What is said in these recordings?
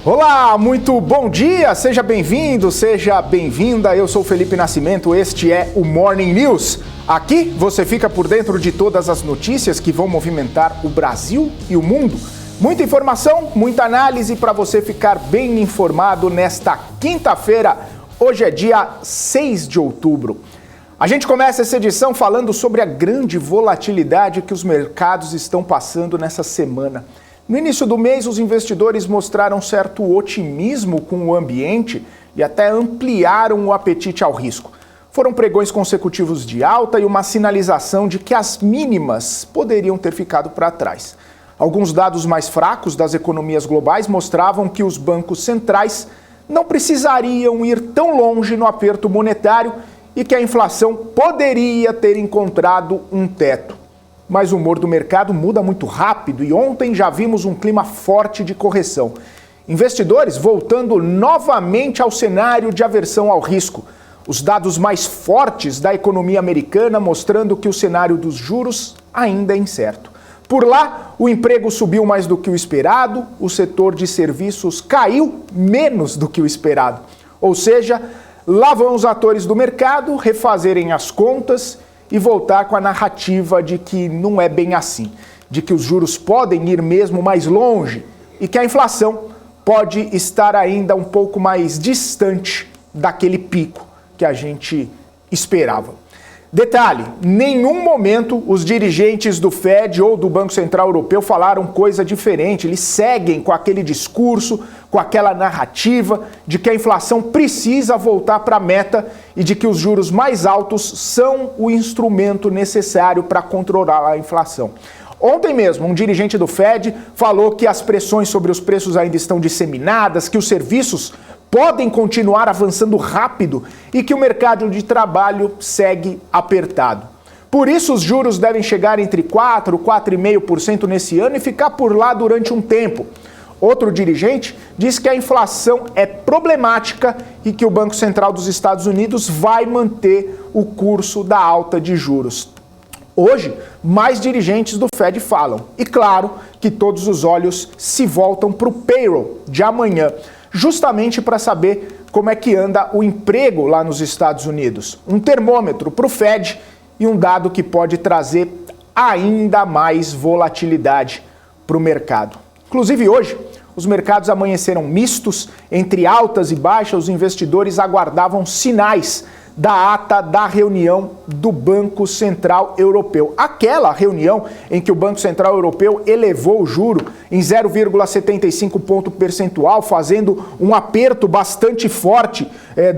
Olá, muito bom dia, seja bem-vindo, seja bem-vinda, eu sou o Felipe Nascimento, este é o Morning News. Aqui você fica por dentro de todas as notícias que vão movimentar o Brasil e o mundo. Muita informação, muita análise para você ficar bem informado nesta quinta-feira. Hoje é dia 6 de outubro. A gente começa essa edição falando sobre a grande volatilidade que os mercados estão passando nessa semana. No início do mês, os investidores mostraram certo otimismo com o ambiente e até ampliaram o apetite ao risco. Foram pregões consecutivos de alta e uma sinalização de que as mínimas poderiam ter ficado para trás. Alguns dados mais fracos das economias globais mostravam que os bancos centrais não precisariam ir tão longe no aperto monetário e que a inflação poderia ter encontrado um teto. Mas o humor do mercado muda muito rápido e ontem já vimos um clima forte de correção. Investidores voltando novamente ao cenário de aversão ao risco. Os dados mais fortes da economia americana mostrando que o cenário dos juros ainda é incerto. Por lá, o emprego subiu mais do que o esperado, o setor de serviços caiu menos do que o esperado. Ou seja, lá vão os atores do mercado refazerem as contas e voltar com a narrativa de que não é bem assim, de que os juros podem ir mesmo mais longe e que a inflação pode estar ainda um pouco mais distante daquele pico que a gente esperava. Detalhe, em nenhum momento os dirigentes do Fed ou do Banco Central Europeu falaram coisa diferente. Eles seguem com aquele discurso, com aquela narrativa de que a inflação precisa voltar para a meta e de que os juros mais altos são o instrumento necessário para controlar a inflação. Ontem mesmo, um dirigente do Fed falou que as pressões sobre os preços ainda estão disseminadas, que os serviços podem continuar avançando rápido e que o mercado de trabalho segue apertado. Por isso, os juros devem chegar entre 4% e 4,5% nesse ano e ficar por lá durante um tempo. Outro dirigente diz que a inflação é problemática e que o Banco Central dos Estados Unidos vai manter o curso da alta de juros. Hoje, mais dirigentes do Fed falam. E claro que todos os olhos se voltam para o payroll de amanhã, justamente para saber como é que anda o emprego lá nos Estados Unidos. Um termômetro para o Fed e um dado que pode trazer ainda mais volatilidade para o mercado. Inclusive hoje, os mercados amanheceram mistos, entre altas e baixas, os investidores aguardavam sinais da ata da reunião do Banco Central Europeu. Aquela reunião em que o Banco Central Europeu elevou o juro em 0,75 ponto percentual, fazendo um aperto bastante forte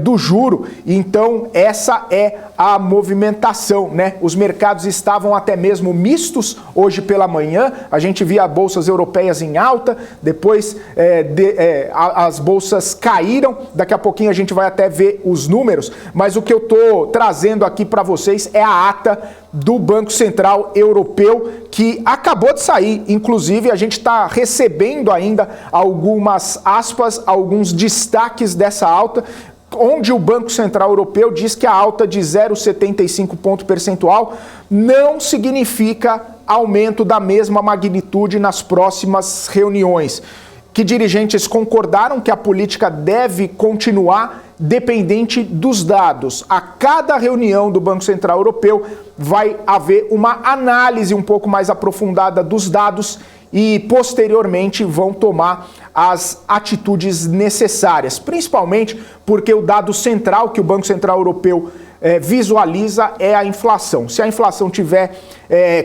do juro. Então, essa é a movimentação, né? Os mercados estavam até mesmo mistos hoje pela manhã. A gente via bolsas europeias em alta, depois as bolsas caíram. Daqui a pouquinho a gente vai até ver os números, mas o que eu estou trazendo aqui para vocês é a ata do Banco Central Europeu que acabou de sair. Inclusive, a gente está recebendo ainda algumas aspas, alguns destaques dessa alta, onde o Banco Central Europeu diz que a alta de 0,75 ponto percentual não significa aumento da mesma magnitude nas próximas reuniões. Que dirigentes concordaram que a política deve continuar dependente dos dados. A cada reunião do Banco Central Europeu vai haver uma análise um pouco mais aprofundada dos dados e, posteriormente, vão tomar as atitudes necessárias, principalmente porque o dado central que o Banco Central Europeu visualiza é a inflação. Se a inflação estiver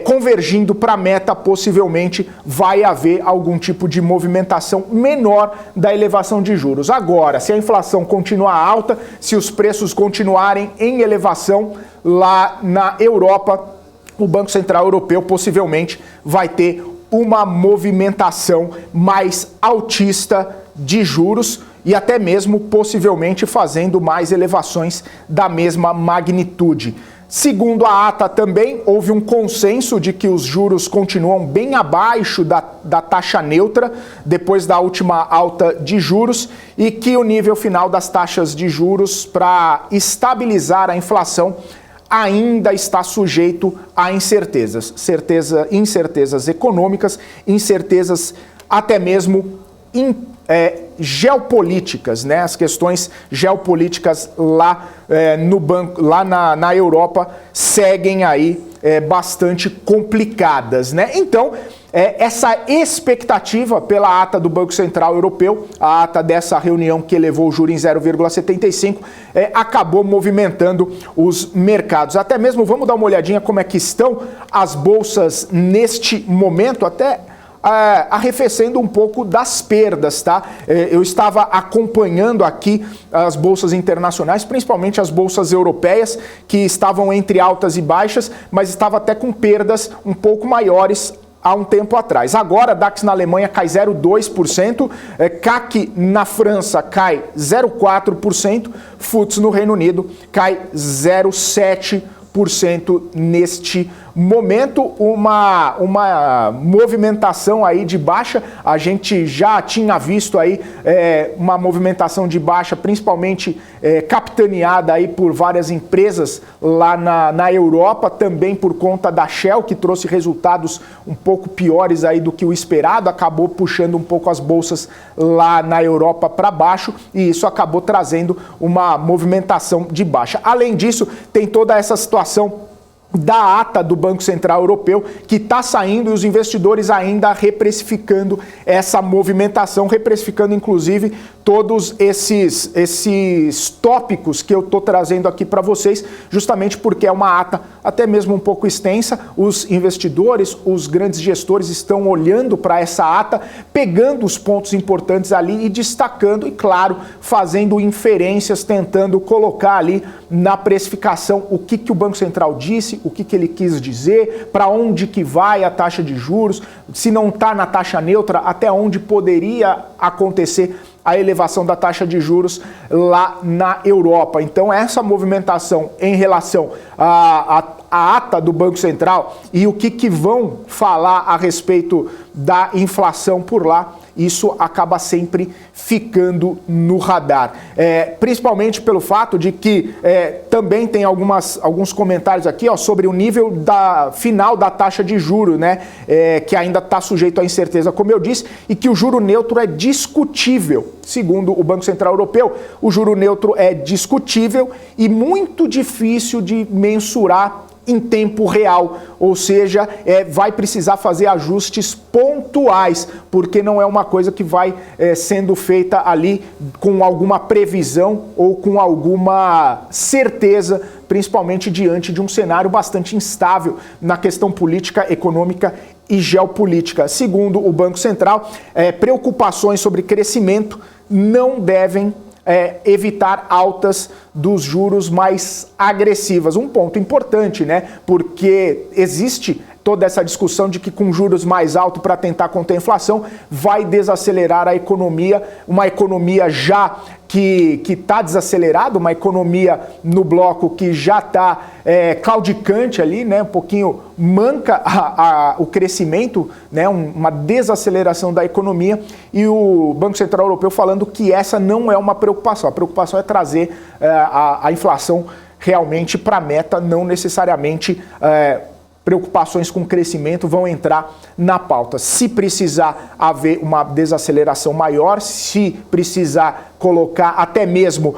convergindo para a meta, possivelmente vai haver algum tipo de movimentação menor da elevação de juros. Agora, se a inflação continuar alta, se os preços continuarem em elevação lá na Europa, o Banco Central Europeu possivelmente vai ter uma movimentação mais altista de juros e até mesmo possivelmente fazendo mais elevações da mesma magnitude. Segundo a ata também, houve um consenso de que os juros continuam bem abaixo da taxa neutra depois da última alta de juros e que o nível final das taxas de juros para estabilizar a inflação ainda está sujeito a incertezas. Incertezas econômicas, incertezas até mesmo geopolíticas, né? As questões geopolíticas lá, na Europa seguem aí bastante complicadas, né? Então, essa expectativa pela ata do Banco Central Europeu, a ata dessa reunião que elevou o juro em 0,75, acabou movimentando os mercados. Até mesmo, vamos dar uma olhadinha como é que estão as bolsas neste momento, até arrefecendo um pouco das perdas, tá? Eu estava acompanhando aqui as bolsas internacionais, principalmente as bolsas europeias, que estavam entre altas e baixas, mas estava até com perdas um pouco maiores há um tempo atrás. Agora, DAX na Alemanha cai 0,2%, CAC na França cai 0,4%, FTSE no Reino Unido cai 0,7% neste momento, uma movimentação aí de baixa. A gente já tinha visto aí uma movimentação de baixa, principalmente capitaneada aí por várias empresas lá na Europa, também por conta da Shell, que trouxe resultados um pouco piores aí do que o esperado, acabou puxando um pouco as bolsas lá na Europa para baixo, e isso acabou trazendo uma movimentação de baixa. Além disso, tem toda essa situação da ata do Banco Central Europeu, que está saindo, e os investidores ainda reprecificando essa movimentação, reprecificando inclusive todos esses tópicos que eu estou trazendo aqui para vocês, justamente porque é uma ata até mesmo um pouco extensa. Os investidores, os grandes gestores estão olhando para essa ata, pegando os pontos importantes ali e destacando, e claro, fazendo inferências, tentando colocar ali na precificação o que o Banco Central disse, o que ele quis dizer, para onde que vai a taxa de juros, se não está na taxa neutra, até onde poderia acontecer a elevação da taxa de juros lá na Europa. Então, essa movimentação em relação à ata do Banco Central e o que vão falar a respeito da inflação por lá, isso acaba sempre ficando no radar. Principalmente pelo fato de que também tem alguns comentários aqui sobre o nível final da taxa de juro, né? Que ainda está sujeito à incerteza, como eu disse, e que o juro neutro é discutível. Segundo o Banco Central Europeu, o juro neutro é discutível e muito difícil de mensurar em tempo real, ou seja, vai precisar fazer ajustes pontuais, porque não é uma coisa que vai sendo feita ali com alguma previsão ou com alguma certeza, principalmente diante de um cenário bastante instável na questão política, econômica e geopolítica. Segundo o Banco Central, preocupações sobre crescimento não devem evitar altas dos juros mais agressivas. Um ponto importante, né? Porque existe toda essa discussão de que com juros mais altos para tentar conter a inflação vai desacelerar a economia, uma economia já que está desacelerada, uma economia no bloco que já está claudicante ali, né? Um pouquinho manca o crescimento, né? Uma desaceleração da economia, e o Banco Central Europeu falando que essa não é uma preocupação. A preocupação é trazer a inflação realmente para a meta, não necessariamente preocupações com crescimento vão entrar na pauta. Se precisar haver uma desaceleração maior, se precisar colocar até mesmo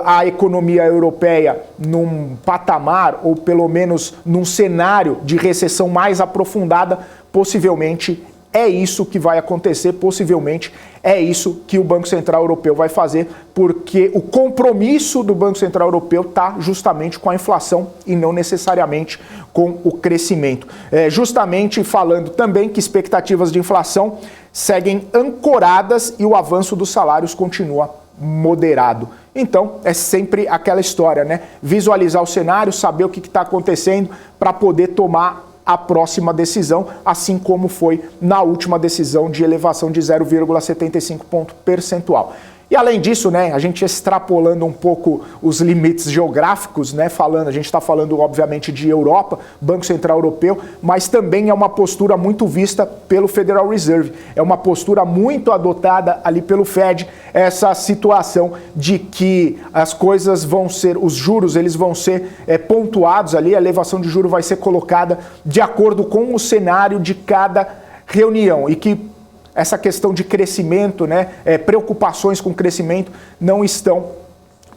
a economia europeia num patamar, ou pelo menos num cenário de recessão mais aprofundada, possivelmente é isso que vai acontecer, possivelmente é isso que o Banco Central Europeu vai fazer, porque o compromisso do Banco Central Europeu está justamente com a inflação e não necessariamente com o crescimento. Justamente falando também que expectativas de inflação seguem ancoradas e o avanço dos salários continua moderado. Então, é sempre aquela história, né? Visualizar o cenário, saber o que está acontecendo para poder tomar a próxima decisão, assim como foi na última decisão de elevação de 0,75 ponto percentual. E além disso, né, a gente extrapolando um pouco os limites geográficos, né, a gente está falando obviamente de Europa, Banco Central Europeu, mas também é uma postura muito vista pelo Federal Reserve, é uma postura muito adotada ali pelo Fed, essa situação de que as coisas vão ser, os juros eles vão ser pontuados ali, a elevação de juros vai ser colocada de acordo com o cenário de cada reunião, e que essa questão de crescimento, né, preocupações com crescimento não estão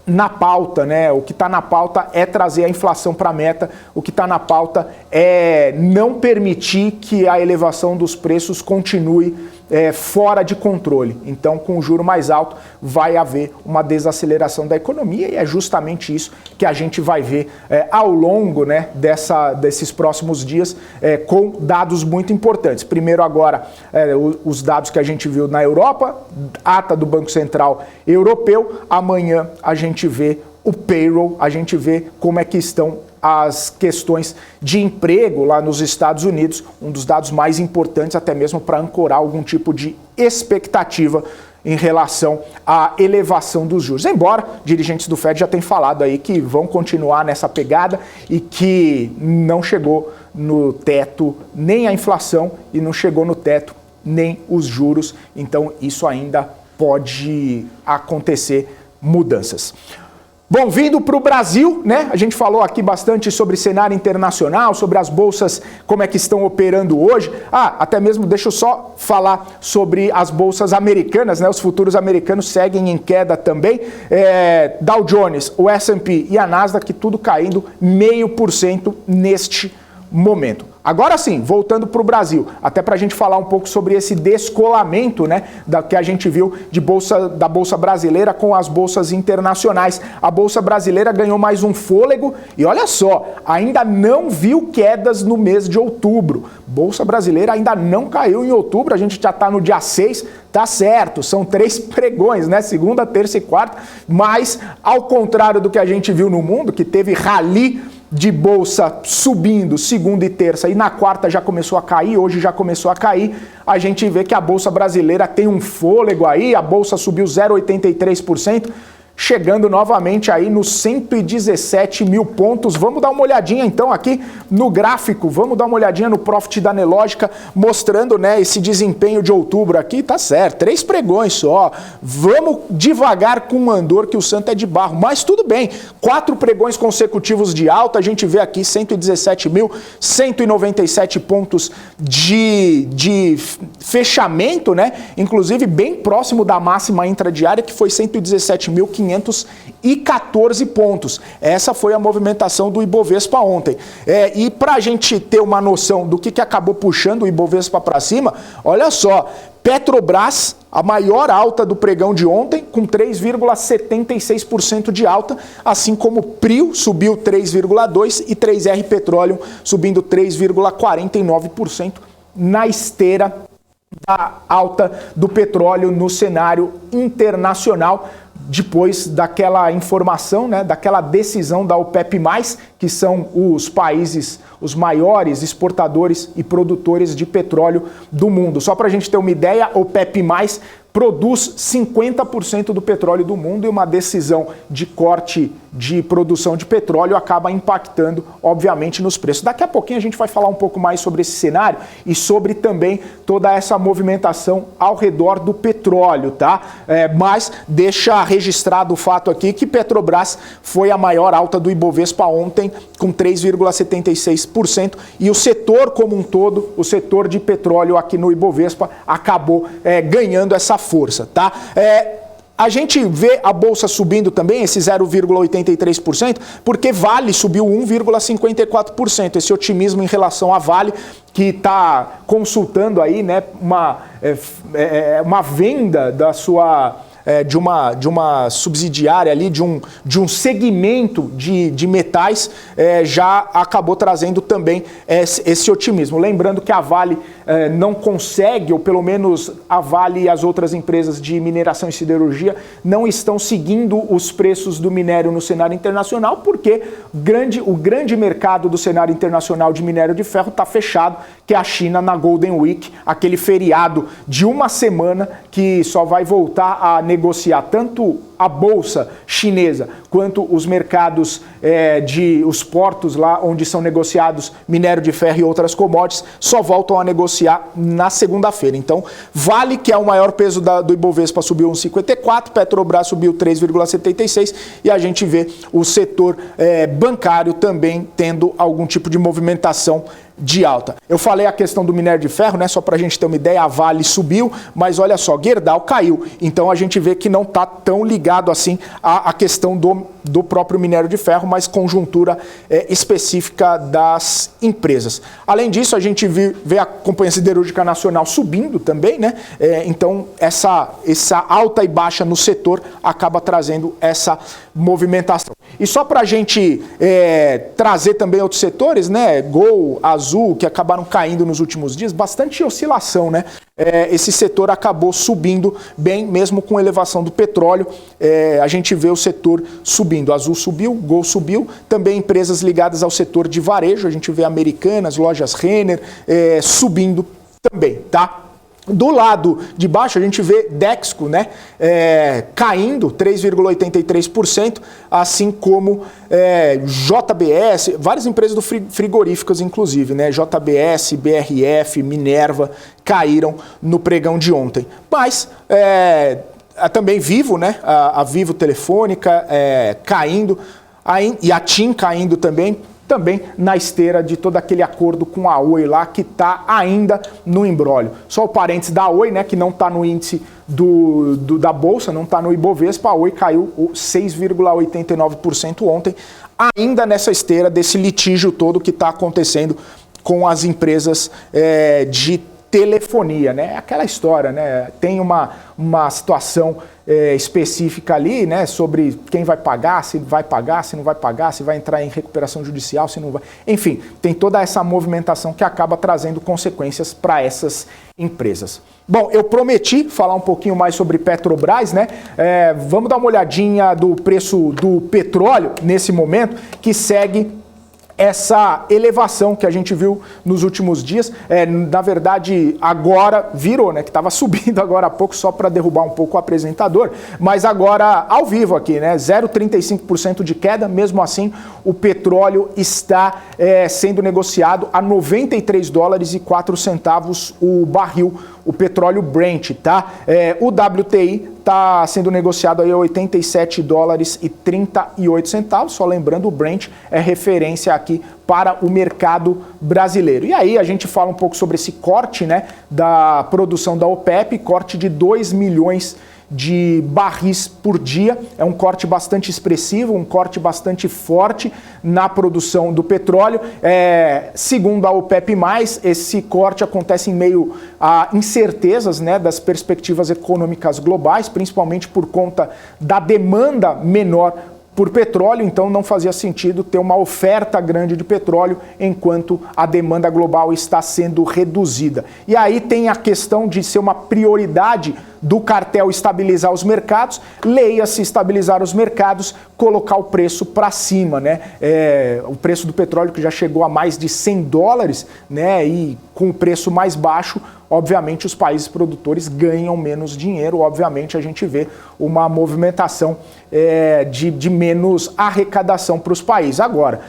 na pauta, né? O que está na pauta é trazer a inflação para a meta, o que está na pauta é não permitir que a elevação dos preços continue fora de controle. Então, com o juro mais alto, vai haver uma desaceleração da economia e é justamente isso que a gente vai ver ao longo, né, desses próximos dias, com dados muito importantes. Primeiro agora, os dados que a gente viu na Europa, ata do Banco Central Europeu, amanhã a gente vê o payroll, a gente vê como é que estão as questões de emprego lá nos Estados Unidos, um dos dados mais importantes até mesmo para ancorar algum tipo de expectativa em relação à elevação dos juros. Embora dirigentes do Fed já tenham falado aí que vão continuar nessa pegada e que não chegou no teto nem a inflação e não chegou no teto nem os juros, então isso ainda pode acontecer mudanças. Bom, vindo para o Brasil, né? A gente falou aqui bastante sobre cenário internacional, sobre as bolsas, como é que estão operando hoje. Até mesmo deixa eu só falar sobre as bolsas americanas, né? Os futuros americanos seguem em queda também. Dow Jones, o S&P e a Nasdaq, tudo caindo 0,5% neste momento. Agora sim, voltando para o Brasil, até para a gente falar um pouco sobre esse descolamento, né, que a gente viu da Bolsa Brasileira com as bolsas internacionais. A Bolsa Brasileira ganhou mais um fôlego e olha só, ainda não viu quedas no mês de outubro. Bolsa Brasileira ainda não caiu em outubro, a gente já está no dia 6, tá certo, são 3 pregões, né, segunda, terça e quarta, mas ao contrário do que a gente viu no mundo, que teve rally de bolsa subindo segunda e terça e na quarta já começou a cair, hoje já começou a cair, a gente vê que a Bolsa Brasileira tem um fôlego aí, a Bolsa subiu 0,83%, chegando novamente aí nos 117 mil pontos. Vamos dar uma olhadinha então aqui no gráfico, vamos dar uma olhadinha no Profit da Nelogica, mostrando, né, esse desempenho de outubro aqui, tá certo, 3 pregões só, vamos devagar com o andor que o santo é de barro, mas tudo bem, 4 pregões consecutivos de alta, a gente vê aqui 117.197 pontos de fechamento, né, inclusive bem próximo da máxima intradiária que foi 117.514 pontos. Essa foi a movimentação do Ibovespa ontem. E para a gente ter uma noção do que acabou puxando o Ibovespa para cima, olha só, Petrobras, a maior alta do pregão de ontem, com 3,76% de alta, assim como Prio subiu 3,2% e 3R Petroleum subindo 3,49% na esteira da alta do petróleo no cenário internacional, depois daquela informação, né, daquela decisão da OPEP+, que são os países, os maiores exportadores e produtores de petróleo do mundo. Só para a gente ter uma ideia, a OPEP+, produz 50% do petróleo do mundo e uma decisão de corte de produção de petróleo acaba impactando, obviamente, nos preços. Daqui a pouquinho a gente vai falar um pouco mais sobre esse cenário e sobre também toda essa movimentação ao redor do petróleo, tá? Mas deixa registrado o fato aqui que Petrobras foi a maior alta do Ibovespa ontem, com 3,76%, e o setor como um todo, o setor de petróleo aqui no Ibovespa, acabou ganhando essa força, tá? A gente vê a Bolsa subindo também, esse 0,83%, porque Vale subiu 1,54%. Esse otimismo em relação a Vale, que está consultando aí, né, uma venda da sua... De uma subsidiária ali, de um segmento de metais, já acabou trazendo também esse otimismo. Lembrando que a Vale não consegue, ou pelo menos a Vale e as outras empresas de mineração e siderurgia não estão seguindo os preços do minério no cenário internacional, porque o grande mercado do cenário internacional de minério de ferro está fechado, que é a China na Golden Week, aquele feriado de uma semana que só vai voltar a negociar tanto a bolsa chinesa quanto os mercados os portos lá onde são negociados minério de ferro e outras commodities, só voltam a negociar na segunda-feira. Então, Vale, que é o maior peso do Ibovespa, subiu 1,54%, Petrobras subiu 3,76% e a gente vê o setor bancário também tendo algum tipo de movimentação de alta. Eu falei a questão do minério de ferro, né? Só para a gente ter uma ideia, a Vale subiu, mas olha só, Gerdau caiu. Então a gente vê que não está tão ligado assim à questão do próprio minério de ferro, mas conjuntura específica das empresas. Além disso, a gente vê a Companhia Siderúrgica Nacional subindo também, né? Então essa alta e baixa no setor acaba trazendo essa movimentação. E só para a gente trazer também outros setores, né? Gol, Azul, que acabaram caindo nos últimos dias, bastante oscilação, né? Esse setor acabou subindo bem, mesmo com elevação do petróleo. A gente vê o setor subindo. Azul subiu, Gol subiu. Também empresas ligadas ao setor de varejo. A gente vê Americanas, Lojas Renner subindo também, tá? Do lado de baixo, a gente vê Dexco, né, caindo 3,83%, assim como JBS, várias empresas frigoríficas, inclusive, né, JBS, BRF, Minerva, caíram no pregão de ontem. Mas também Vivo, né, a Vivo Telefônica caindo, e a TIM caindo também na esteira de todo aquele acordo com a Oi lá, que está ainda no imbróglio. Só o parênteses da Oi, né, que não está no índice da Bolsa, não está no Ibovespa, a Oi caiu 6,89% ontem, ainda nessa esteira desse litígio todo que está acontecendo com as empresas de telefonia, né? Aquela história, né? Tem uma situação específica ali, né? Sobre quem vai pagar, se não vai pagar, se vai entrar em recuperação judicial, se não vai. Enfim, tem toda essa movimentação que acaba trazendo consequências para essas empresas. Bom, eu prometi falar um pouquinho mais sobre Petrobras, né? Vamos dar uma olhadinha do preço do petróleo nesse momento, que segue essa elevação que a gente viu nos últimos dias. Na verdade, agora virou, né? Que estava subindo agora há pouco só para derrubar um pouco o apresentador, mas agora ao vivo aqui, né? 0,35% de queda. Mesmo assim, o petróleo está sendo negociado a $93,04 o barril, o petróleo Brent, tá? O WTI está sendo negociado aí a $87,38. Só lembrando, o Brent é referência aqui para o mercado brasileiro. E aí a gente fala um pouco sobre esse corte, né, da produção da OPEP, corte de 2 milhões de barris por dia. É um corte bastante expressivo, um corte bastante forte na produção do petróleo. Segundo a OPEP+, esse corte acontece em meio a incertezas, né, das perspectivas econômicas globais, principalmente por conta da demanda menor por petróleo. Então não fazia sentido ter uma oferta grande de petróleo enquanto a demanda global está sendo reduzida. E aí tem a questão de ser uma prioridade do cartel estabilizar os mercados, leia-se estabilizar os mercados, colocar o preço para cima, né? O preço do petróleo que já chegou a mais de $100, né? E com o preço mais baixo, obviamente os países produtores ganham menos dinheiro, obviamente a gente vê uma movimentação de menos arrecadação para os países. Agora,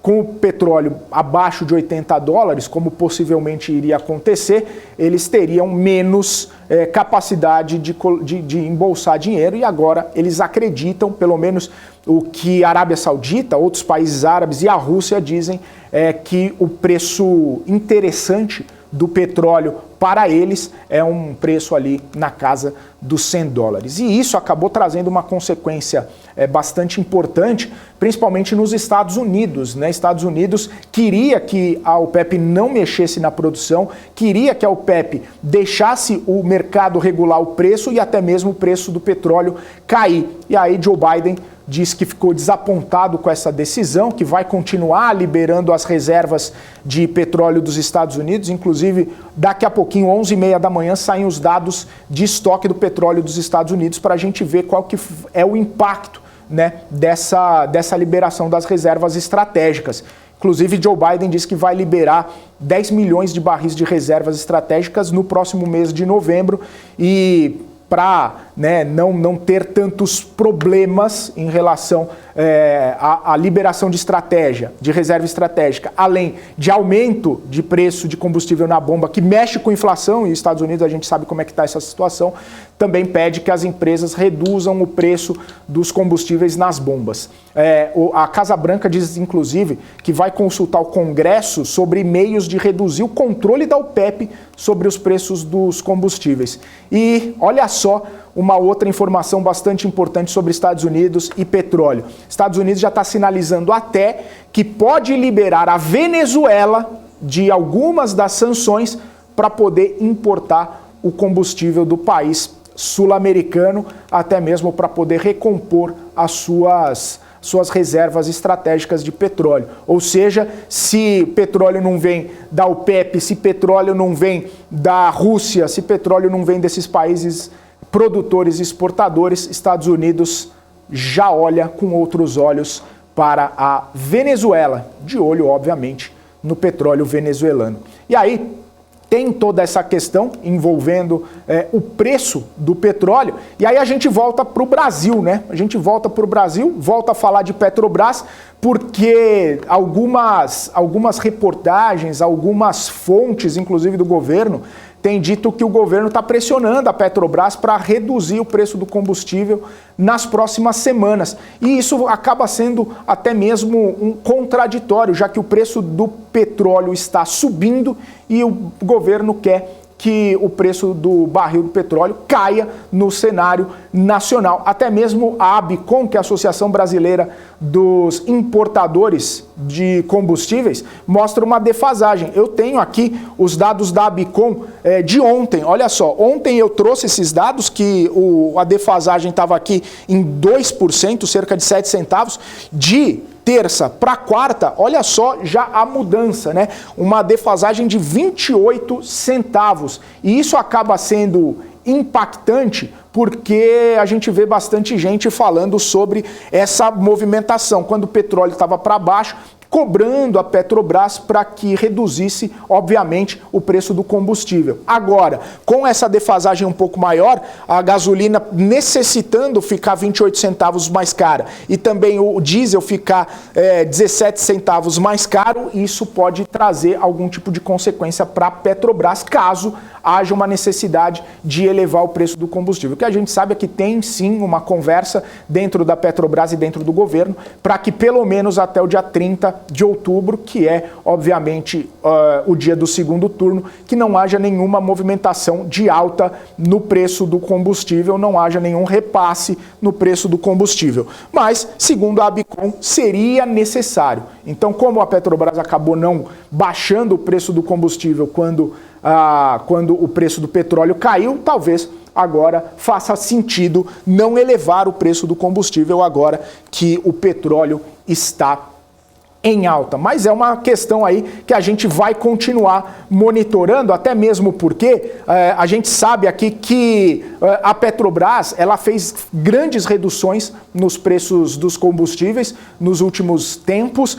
com o petróleo abaixo de $80, como possivelmente iria acontecer, eles teriam menos capacidade de embolsar dinheiro, e agora eles acreditam, pelo menos o que a Arábia Saudita, outros países árabes e a Rússia dizem, que o preço interessante do petróleo para eles é um preço ali na casa dos $100. E isso acabou trazendo uma consequência bastante importante, principalmente nos Estados Unidos, né? Estados Unidos queria que a OPEP não mexesse na produção, queria que a OPEP deixasse o mercado regular o preço e até mesmo o preço do petróleo cair. E aí Joe Biden diz que ficou desapontado com essa decisão, que vai continuar liberando as reservas de petróleo dos Estados Unidos. Inclusive, daqui a pouquinho, 11h30 da manhã, saem os dados de estoque do petróleo dos Estados Unidos para a gente ver qual que é o impacto, né, dessa liberação das reservas estratégicas. Inclusive, Joe Biden disse que vai liberar 10 milhões de barris de reservas estratégicas no próximo mês de novembro, e para não ter tantos problemas em relação à liberação de estratégia, de reserva estratégica, além de aumento de preço de combustível na bomba, que mexe com inflação, e os Estados Unidos a gente sabe como é que está essa situação, também pede que as empresas reduzam o preço dos combustíveis nas bombas. A Casa Branca diz, inclusive, que vai consultar o Congresso sobre meios de reduzir o controle da OPEP sobre os preços dos combustíveis. E olha só uma outra informação bastante importante sobre Estados Unidos e petróleo. Estados Unidos já está sinalizando até que pode liberar a Venezuela de algumas das sanções para poder importar o combustível do país sul-americano, até mesmo para poder recompor as suas reservas estratégicas de petróleo. Ou seja, se petróleo não vem da OPEP, se petróleo não vem da Rússia, se petróleo não vem desses países produtores e exportadores, Estados Unidos já olha com outros olhos para a Venezuela, de olho, obviamente, no petróleo venezuelano. E aí tem toda essa questão envolvendo o preço do petróleo, e aí a gente volta para o Brasil, né? A gente volta para o Brasil, volta a falar de Petrobras, porque algumas reportagens, algumas fontes, inclusive do governo, tem dito que o governo está pressionando a Petrobras para reduzir o preço do combustível nas próximas semanas. E isso acaba sendo até mesmo um contraditório, já que o preço do petróleo está subindo e o governo quer que o preço do barril do petróleo caia no cenário nacional. Até mesmo a ABICOM, que é a Associação Brasileira dos Importadores de Combustíveis, mostra uma defasagem. Eu tenho aqui os dados da ABICOM de ontem. Olha só, ontem eu trouxe esses dados que a defasagem estava aqui em 2%, cerca de 7 centavos, de terça para quarta, olha só já a mudança, né? Uma defasagem de 28 centavos. E isso acaba sendo impactante porque a gente vê bastante gente falando sobre essa movimentação. Quando o petróleo estava para baixo, cobrando a Petrobras para que reduzisse, obviamente, o preço do combustível. Agora, com essa defasagem um pouco maior, a gasolina necessitando ficar 28 centavos mais cara e também o diesel ficar 17 centavos mais caro, isso pode trazer algum tipo de consequência para a Petrobras, caso haja uma necessidade de elevar o preço do combustível. O que a gente sabe é que tem sim uma conversa dentro da Petrobras e dentro do governo para que pelo menos até o dia 30 de outubro, que é obviamente o dia do segundo turno, que não haja nenhuma movimentação de alta no preço do combustível, não haja nenhum repasse no preço do combustível. Mas, segundo a ABICOM, seria necessário. Então, como a Petrobras acabou não baixando o preço do combustível quando o preço do petróleo caiu, talvez agora faça sentido não elevar o preço do combustível agora que o petróleo está em alta. Mas é uma questão aí que a gente vai continuar monitorando, até mesmo porque a gente sabe aqui que a Petrobras ela fez grandes reduções nos preços dos combustíveis nos últimos tempos,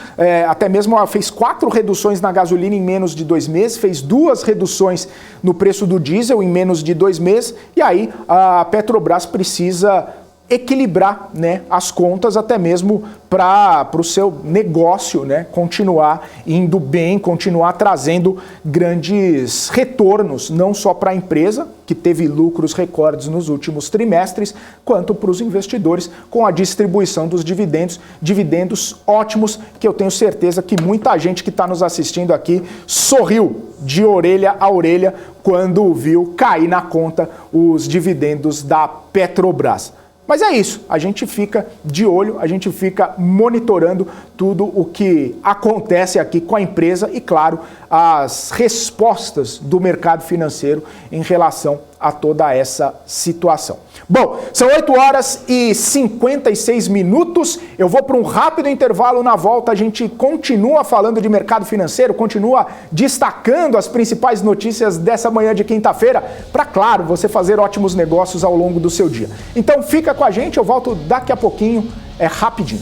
até mesmo ela fez 4 reduções na gasolina em menos de 2 meses, fez 2 reduções no preço do diesel em menos de 2 meses, e aí a Petrobras precisa equilibrar, né, as contas até mesmo para o seu negócio, né, continuar indo bem, continuar trazendo grandes retornos, não só para a empresa, que teve lucros recordes nos últimos trimestres, quanto para os investidores com a distribuição dos dividendos ótimos, que eu tenho certeza que muita gente que está nos assistindo aqui sorriu de orelha a orelha quando viu cair na conta os dividendos da Petrobras. Mas é isso, a gente fica de olho, a gente fica monitorando tudo o que acontece aqui com a empresa e, claro, as respostas do mercado financeiro em relação a toda essa situação. Bom, são 8h56. Eu vou para um rápido intervalo. Na volta a gente continua falando de mercado financeiro, continua destacando as principais notícias dessa manhã de quinta-feira para, claro, você fazer ótimos negócios ao longo do seu dia. Então fica com a gente, eu volto daqui a pouquinho, rapidinho.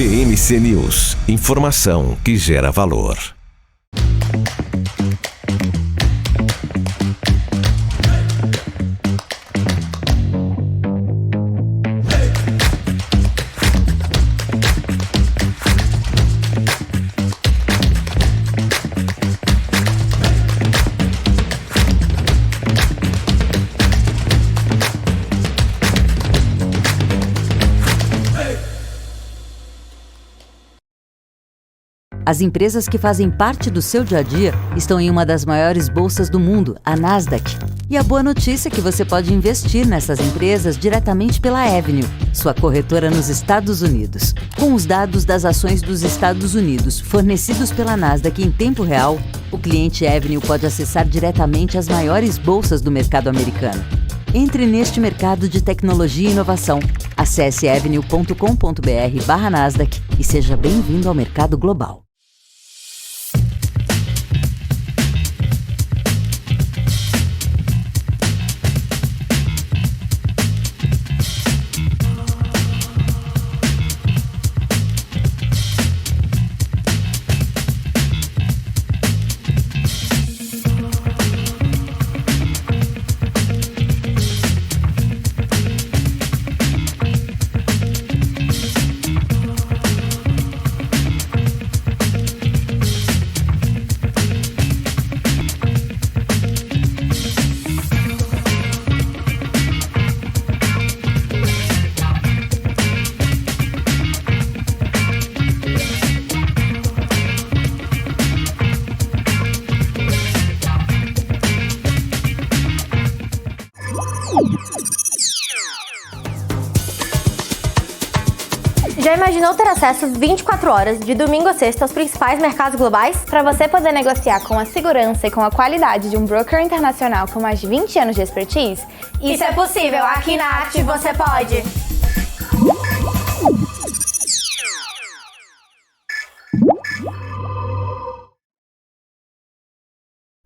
VMC News. Informação que gera valor. As empresas que fazem parte do seu dia a dia estão em uma das maiores bolsas do mundo, a Nasdaq. E a boa notícia é que você pode investir nessas empresas diretamente pela Avenue, sua corretora nos Estados Unidos. Com os dados das ações dos Estados Unidos fornecidos pela Nasdaq em tempo real, o cliente Avenue pode acessar diretamente as maiores bolsas do mercado americano. Entre neste mercado de tecnologia e inovação. Acesse avenue.com.br/Nasdaq e seja bem-vindo ao mercado global. Já imaginou ter acesso 24 horas, de domingo a sexta, aos principais mercados globais? Para você poder negociar com a segurança e com a qualidade de um broker internacional com mais de 20 anos de expertise? Isso é possível, aqui na Active você pode!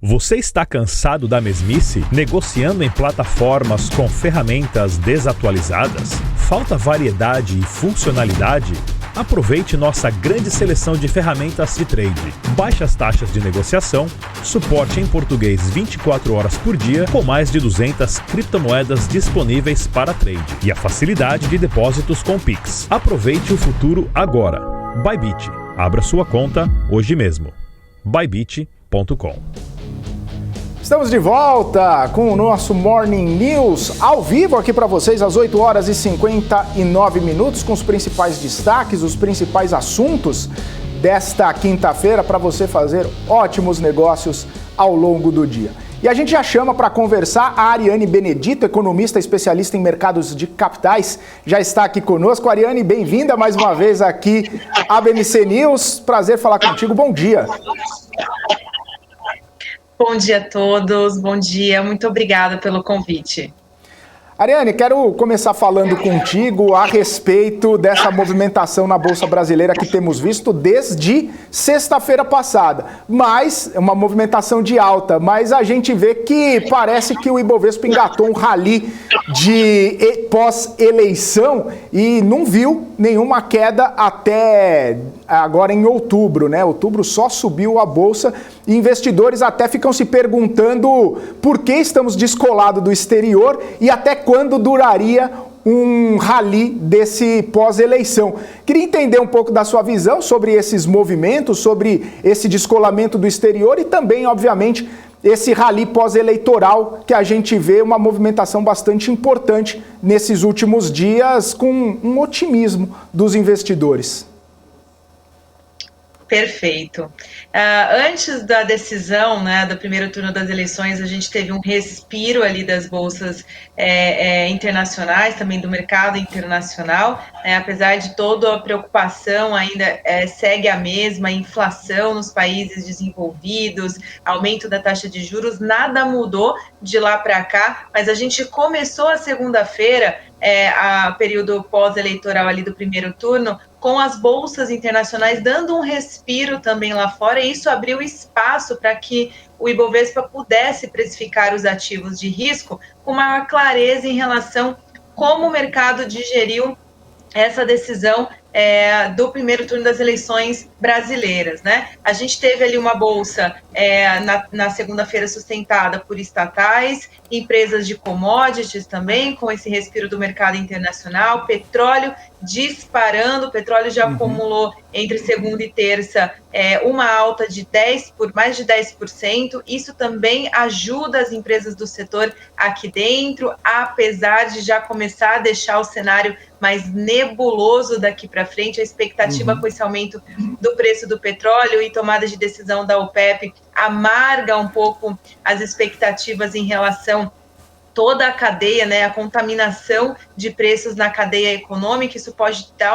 Você está cansado da mesmice, negociando em plataformas com ferramentas desatualizadas? Falta variedade e funcionalidade? Aproveite nossa grande seleção de ferramentas de trade. Baixas taxas de negociação, suporte em português 24 horas por dia, com mais de 200 criptomoedas disponíveis para trade e a facilidade de depósitos com Pix. Aproveite o futuro agora. Bybit. Abra sua conta hoje mesmo. Bybit.com. Estamos de volta com o nosso Morning News ao vivo aqui para vocês às 8 horas e 59 minutos com os principais destaques, os principais assuntos desta quinta-feira para você fazer ótimos negócios ao longo do dia. E a gente já chama para conversar a Ariane Benedito, economista especialista em mercados de capitais, já está aqui conosco. Ariane, bem-vinda mais uma vez aqui à BMC News. Prazer falar contigo. Bom dia. Bom dia a todos, bom dia, muito obrigada pelo convite. Ariane, quero começar falando contigo a respeito dessa movimentação na Bolsa Brasileira que temos visto desde sexta-feira passada. Mas, é uma movimentação de alta, mas a gente vê que parece que o Ibovespa engatou um rally de pós-eleição e não viu nenhuma queda até agora em outubro, né? Outubro só subiu a Bolsa e investidores até ficam se perguntando por que estamos descolados do exterior e até quando duraria um rally desse pós-eleição. Queria entender um pouco da sua visão sobre esses movimentos, sobre esse descolamento do exterior e também, obviamente, esse rally pós-eleitoral que a gente vê uma movimentação bastante importante nesses últimos dias com um otimismo dos investidores. Perfeito. Antes da decisão, né, do primeiro turno das eleições, a gente teve um respiro ali das bolsas internacionais, também do mercado internacional, apesar de toda a preocupação ainda segue a mesma, inflação nos países desenvolvidos, aumento da taxa de juros, nada mudou de lá para cá, mas a gente começou a segunda-feira, a período pós-eleitoral ali do primeiro turno, com as bolsas internacionais dando um respiro também lá fora, e isso abriu espaço para que o Ibovespa pudesse precificar os ativos de risco com maior clareza em relação como o mercado digeriu essa decisão do primeiro turno das eleições brasileiras, né? A gente teve ali uma bolsa na segunda-feira sustentada por estatais, empresas de commodities também, com esse respiro do mercado internacional, petróleo disparando, o petróleo já acumulou entre segunda e terça uma alta de mais de 10%, isso também ajuda as empresas do setor aqui dentro, apesar de já começar a deixar o cenário mais nebuloso daqui para frente, a expectativa com esse aumento do preço do petróleo e tomada de decisão da OPEP amarga um pouco as expectativas em relação toda a cadeia, né, a contaminação de preços na cadeia econômica. Isso pode dar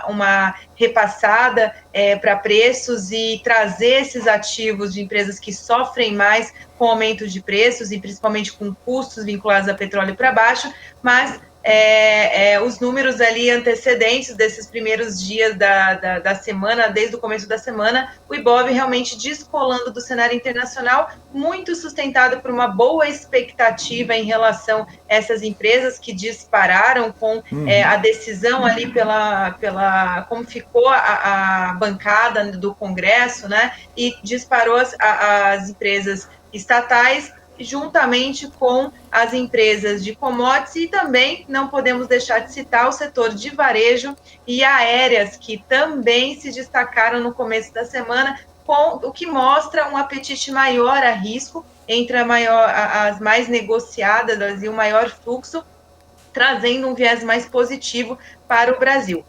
uma repassada para preços e trazer esses ativos de empresas que sofrem mais com aumento de preços e principalmente com custos vinculados a petróleo para baixo, mas os números ali antecedentes desses primeiros dias da semana, desde o começo da semana, o Ibov realmente descolando do cenário internacional, muito sustentado por uma boa expectativa em relação a essas empresas que dispararam com a decisão ali como ficou a bancada do Congresso, né, e disparou as empresas estatais juntamente com as empresas de commodities, e também não podemos deixar de citar o setor de varejo e aéreas, que também se destacaram no começo da semana, o que mostra um apetite maior a risco entre as mais negociadas e o maior fluxo, trazendo um viés mais positivo para o Brasil.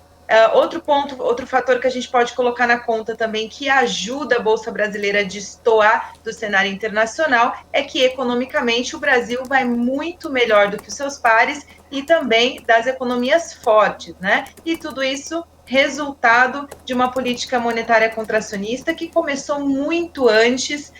Outro fator que a gente pode colocar na conta também, que ajuda a Bolsa Brasileira a destoar do cenário internacional, é que economicamente o Brasil vai muito melhor do que os seus pares e também das economias fortes, né? E tudo isso resultado de uma política monetária contracionista que começou muito antes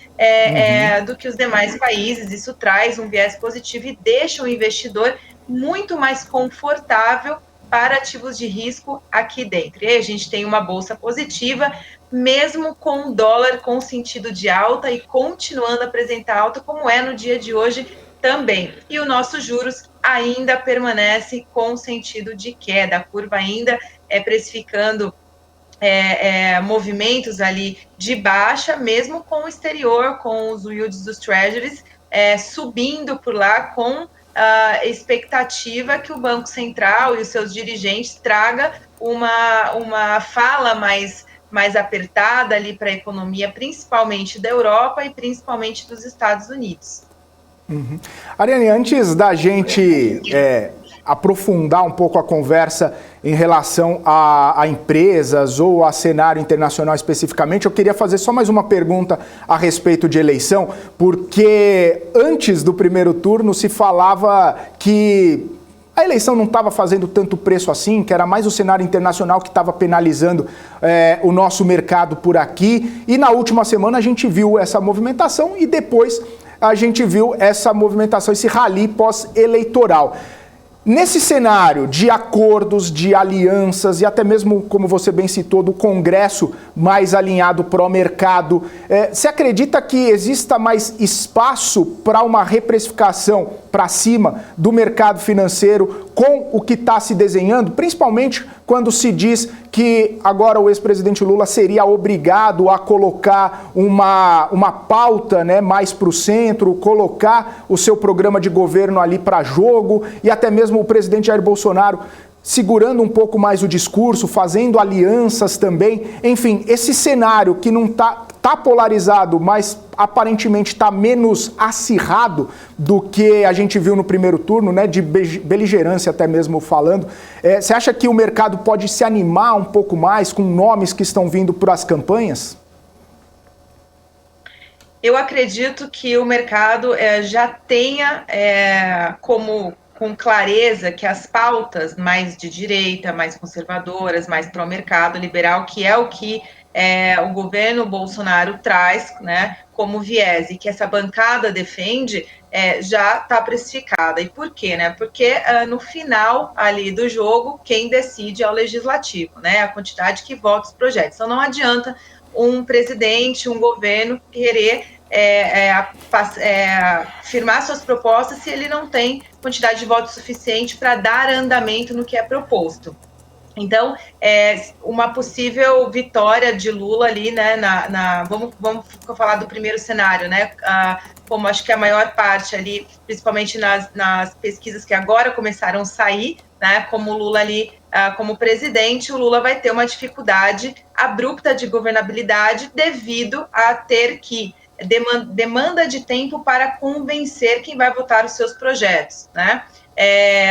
do que os demais países. Isso traz um viés positivo e deixa o investidor muito mais confortável para ativos de risco aqui dentro. E aí a gente tem uma bolsa positiva, mesmo com o dólar com sentido de alta e continuando a apresentar alta, como é no dia de hoje também. E o nosso juros ainda permanece com sentido de queda, a curva ainda precificando movimentos ali de baixa, mesmo com o exterior, com os yields dos treasuries subindo por lá, com a expectativa que o Banco Central e os seus dirigentes traga uma fala mais apertada ali para a economia, principalmente da Europa e principalmente dos Estados Unidos. Ariane, antes da gente aprofundar um pouco a conversa em relação a empresas ou a cenário internacional especificamente, eu queria fazer só mais uma pergunta a respeito de eleição, porque antes do primeiro turno se falava que a eleição não estava fazendo tanto preço assim, que era mais o cenário internacional que estava penalizando o nosso mercado por aqui, e na última semana a gente viu essa movimentação e depois a gente viu essa movimentação, esse rally pós-eleitoral. Nesse cenário de acordos, de alianças e até mesmo, como você bem citou, do Congresso mais alinhado pró-mercado, você acredita que exista mais espaço para uma reprecificação para cima do mercado financeiro com o que está se desenhando, principalmente quando se diz que agora o ex-presidente Lula seria obrigado a colocar uma pauta, né, mais para o centro, colocar o seu programa de governo ali para jogo, e até mesmo o presidente Jair Bolsonaro segurando um pouco mais o discurso, fazendo alianças também. Enfim, esse cenário que não tá polarizado, mas aparentemente está menos acirrado do que a gente viu no primeiro turno, né, de beligerância até mesmo falando. Você acha que o mercado pode se animar um pouco mais com nomes que estão vindo para as campanhas? Eu acredito que o mercado já tenha com clareza que as pautas mais de direita, mais conservadoras, mais pró-mercado liberal, que é o que o governo Bolsonaro traz, né, como viés, e que essa bancada defende, já está precificada. E por quê? Né? Porque no final ali do jogo, quem decide é o legislativo, né, a quantidade que vota os projetos. Então não adianta um presidente, um governo querer firmar suas propostas se ele não tem quantidade de votos suficiente para dar andamento no que é proposto. Então, uma possível vitória de Lula ali, né, vamos falar do primeiro cenário, né, como acho que a maior parte ali, principalmente nas pesquisas que agora começaram a sair, né, como o Lula ali, como presidente, o Lula vai ter uma dificuldade abrupta de governabilidade devido a ter que demanda de tempo para convencer quem vai votar os seus projetos, né?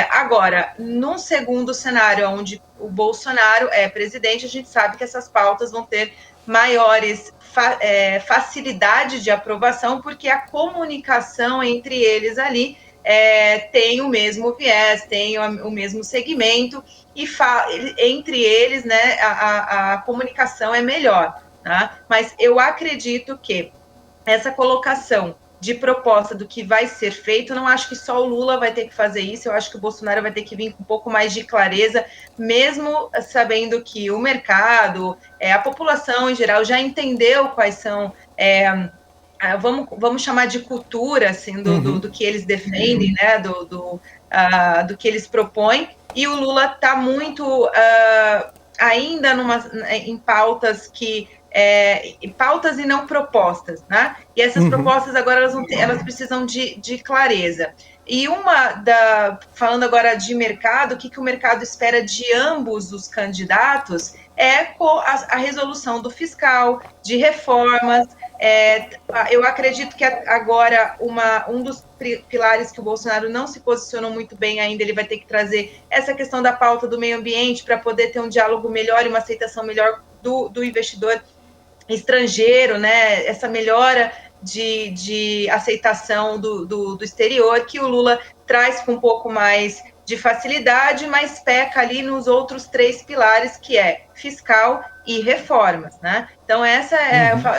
Agora, num segundo cenário, onde o Bolsonaro é presidente, a gente sabe que essas pautas vão ter maiores facilidade de aprovação, porque a comunicação entre eles ali tem o mesmo viés, tem o mesmo segmento, e entre eles, né, a comunicação é melhor, tá? Mas eu acredito que essa colocação de proposta do que vai ser feito, não acho que só o Lula vai ter que fazer isso, eu acho que o Bolsonaro vai ter que vir com um pouco mais de clareza, mesmo sabendo que o mercado, a população em geral já entendeu quais são, vamos chamar de cultura, assim, do que eles defendem, né, do que eles propõem, e o Lula está muito ainda em pautas que pautas e não propostas, né? E essas propostas agora elas precisam de clareza. E falando agora de mercado, o que o mercado espera de ambos os candidatos é a resolução do fiscal, de reformas. Eu acredito que agora um dos pilares que o Bolsonaro não se posicionou muito bem ainda, ele vai ter que trazer essa questão da pauta do meio ambiente para poder ter um diálogo melhor e uma aceitação melhor do investidor estrangeiro, né? Essa melhora de aceitação do exterior, que o Lula traz com um pouco mais de facilidade, mas peca ali nos outros 3 pilares, que é fiscal e reformas, né? Então essa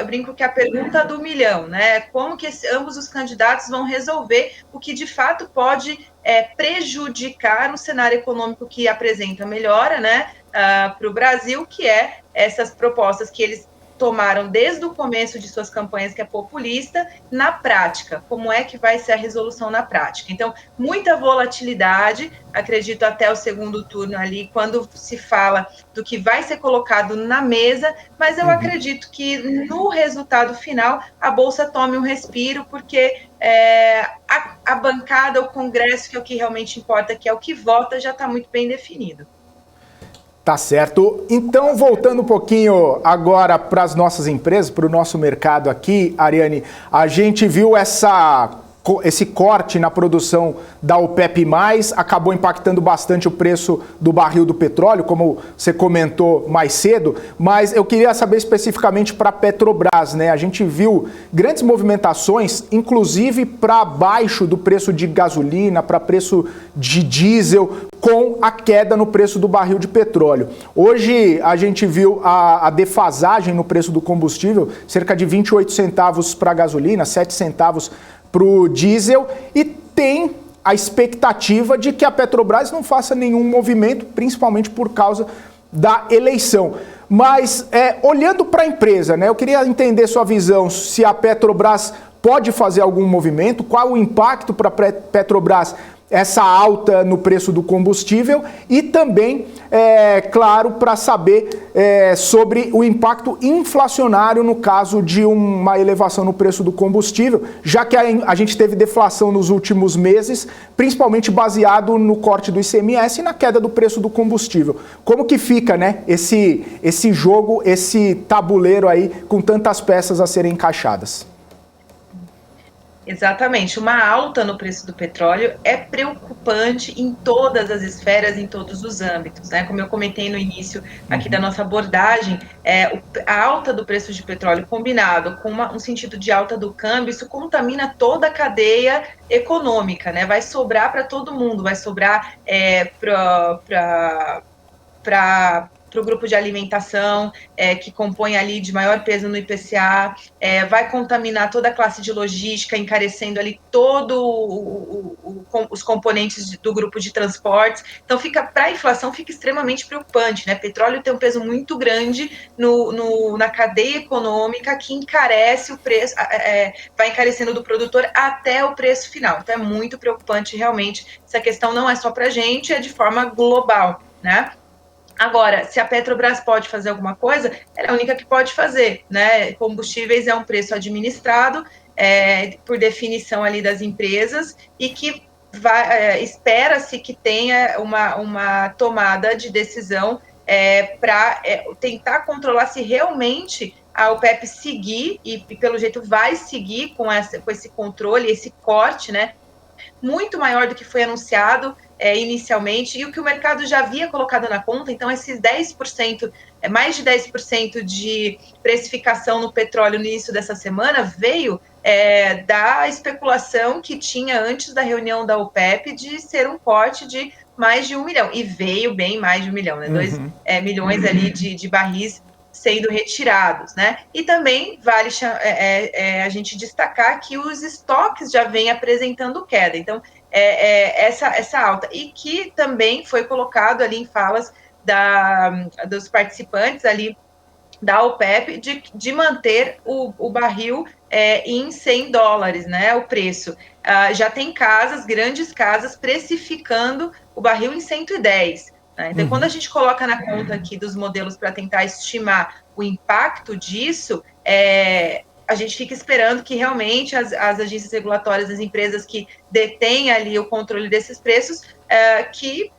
eu brinco que é a pergunta do milhão, né? Como que ambos os candidatos vão resolver o que de fato pode prejudicar um cenário econômico que apresenta melhora, né, para o Brasil, que é essas propostas que eles tomaram desde o começo de suas campanhas, que é populista, na prática. Como é que vai ser a resolução na prática? Então, muita volatilidade, acredito até o segundo turno ali, quando se fala do que vai ser colocado na mesa, mas eu acredito que no resultado final a Bolsa tome um respiro, porque a bancada, o Congresso, que é o que realmente importa, que é o que vota, já está muito bem definido. Tá certo. Então, voltando um pouquinho agora para as nossas empresas, para o nosso mercado aqui, Ariane, a gente viu esse corte na produção da OPEP+, acabou impactando bastante o preço do barril do petróleo, como você comentou mais cedo, mas eu queria saber especificamente para a Petrobras, né? A gente viu grandes movimentações, inclusive para baixo do preço de gasolina, para preço de diesel, com a queda no preço do barril de petróleo. Hoje a gente viu a defasagem no preço do combustível, cerca de 28 centavos para a gasolina, 7 centavos para o diesel, e tem a expectativa de que a Petrobras não faça nenhum movimento, principalmente por causa da eleição. Mas, olhando para a empresa, né, eu queria entender sua visão, se a Petrobras pode fazer algum movimento, qual o impacto para a Petrobras essa alta no preço do combustível, e também, claro, para saber sobre o impacto inflacionário no caso de uma elevação no preço do combustível, já que a gente teve deflação nos últimos meses, principalmente baseado no corte do ICMS e na queda do preço do combustível. Como que fica, né, esse jogo, esse tabuleiro aí com tantas peças a serem encaixadas? Exatamente, uma alta no preço do petróleo é preocupante em todas as esferas, em todos os âmbitos, né? Como eu comentei no início aqui da nossa abordagem, a alta do preço de petróleo combinado com um sentido de alta do câmbio, isso contamina toda a cadeia econômica, né? Vai sobrar para todo mundo, vai sobrar para o grupo de alimentação, que compõe ali de maior peso no IPCA, vai contaminar toda a classe de logística, encarecendo ali os componentes do grupo de transportes. Então, para a inflação, fica extremamente preocupante, né? Petróleo tem um peso muito grande na cadeia econômica, que encarece o preço, vai encarecendo do produtor até o preço final. Então, é muito preocupante, realmente. Essa questão não é só para a gente, é de forma global, né? Agora, se a Petrobras pode fazer alguma coisa, ela é a única que pode fazer, né? Combustíveis é um preço administrado, por definição ali das empresas, e que espera-se que tenha uma tomada de decisão para tentar controlar se realmente a OPEP seguir, e pelo jeito vai seguir com esse controle, esse corte, né? Muito maior do que foi anunciado inicialmente, e o que o mercado já havia colocado na conta. Então, esses 10%, mais de 10% de precificação no petróleo no início dessa semana veio da especulação que tinha antes da reunião da OPEP de ser um corte de mais de 1 milhão, e veio bem mais de 1 milhão, né? 2 milhões ali de barris sendo retirados, né? E também vale a gente destacar que os estoques já vêm apresentando queda. Então, essa alta, e que também foi colocado ali em falas dos participantes ali da OPEP de manter o barril em $100, né, o preço. Já tem grandes casas, precificando o barril em 110. Né? Então, quando a gente coloca na conta aqui dos modelos para tentar estimar o impacto disso, a gente fica esperando que realmente as agências regulatórias, as empresas que detêm ali o controle desses preços, que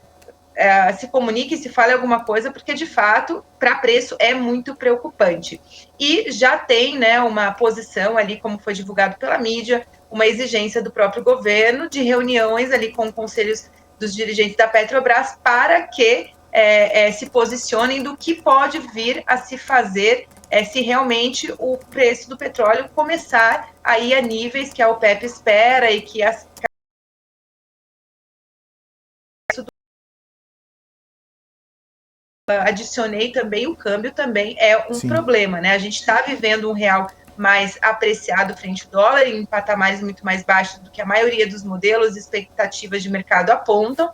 se comunique, se fale alguma coisa, porque de fato, para preço, é muito preocupante. E já tem, né, uma posição ali, como foi divulgado pela mídia, uma exigência do próprio governo de reuniões ali com conselhos dos dirigentes da Petrobras para que se posicionem do que pode vir a se fazer se realmente o preço do petróleo começar a ir a níveis que a OPEP espera e que as adicionei também, o câmbio também é um problema, né? A gente está vivendo um real mais apreciado frente ao dólar, em patamares muito mais baixos do que a maioria dos modelos e expectativas de mercado apontam.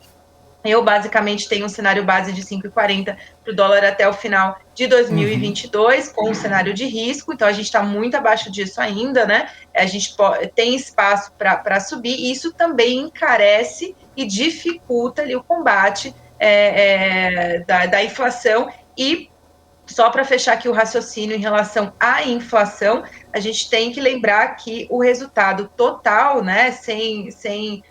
Eu, basicamente, tenho um cenário base de 5,40 para o dólar até o final de 2022, com um cenário de risco. Então, a gente está muito abaixo disso ainda, né? A gente tem espaço para subir, e isso também encarece e dificulta ali o combate da inflação. E só para fechar aqui o raciocínio em relação à inflação, a gente tem que lembrar que o resultado total, né, sem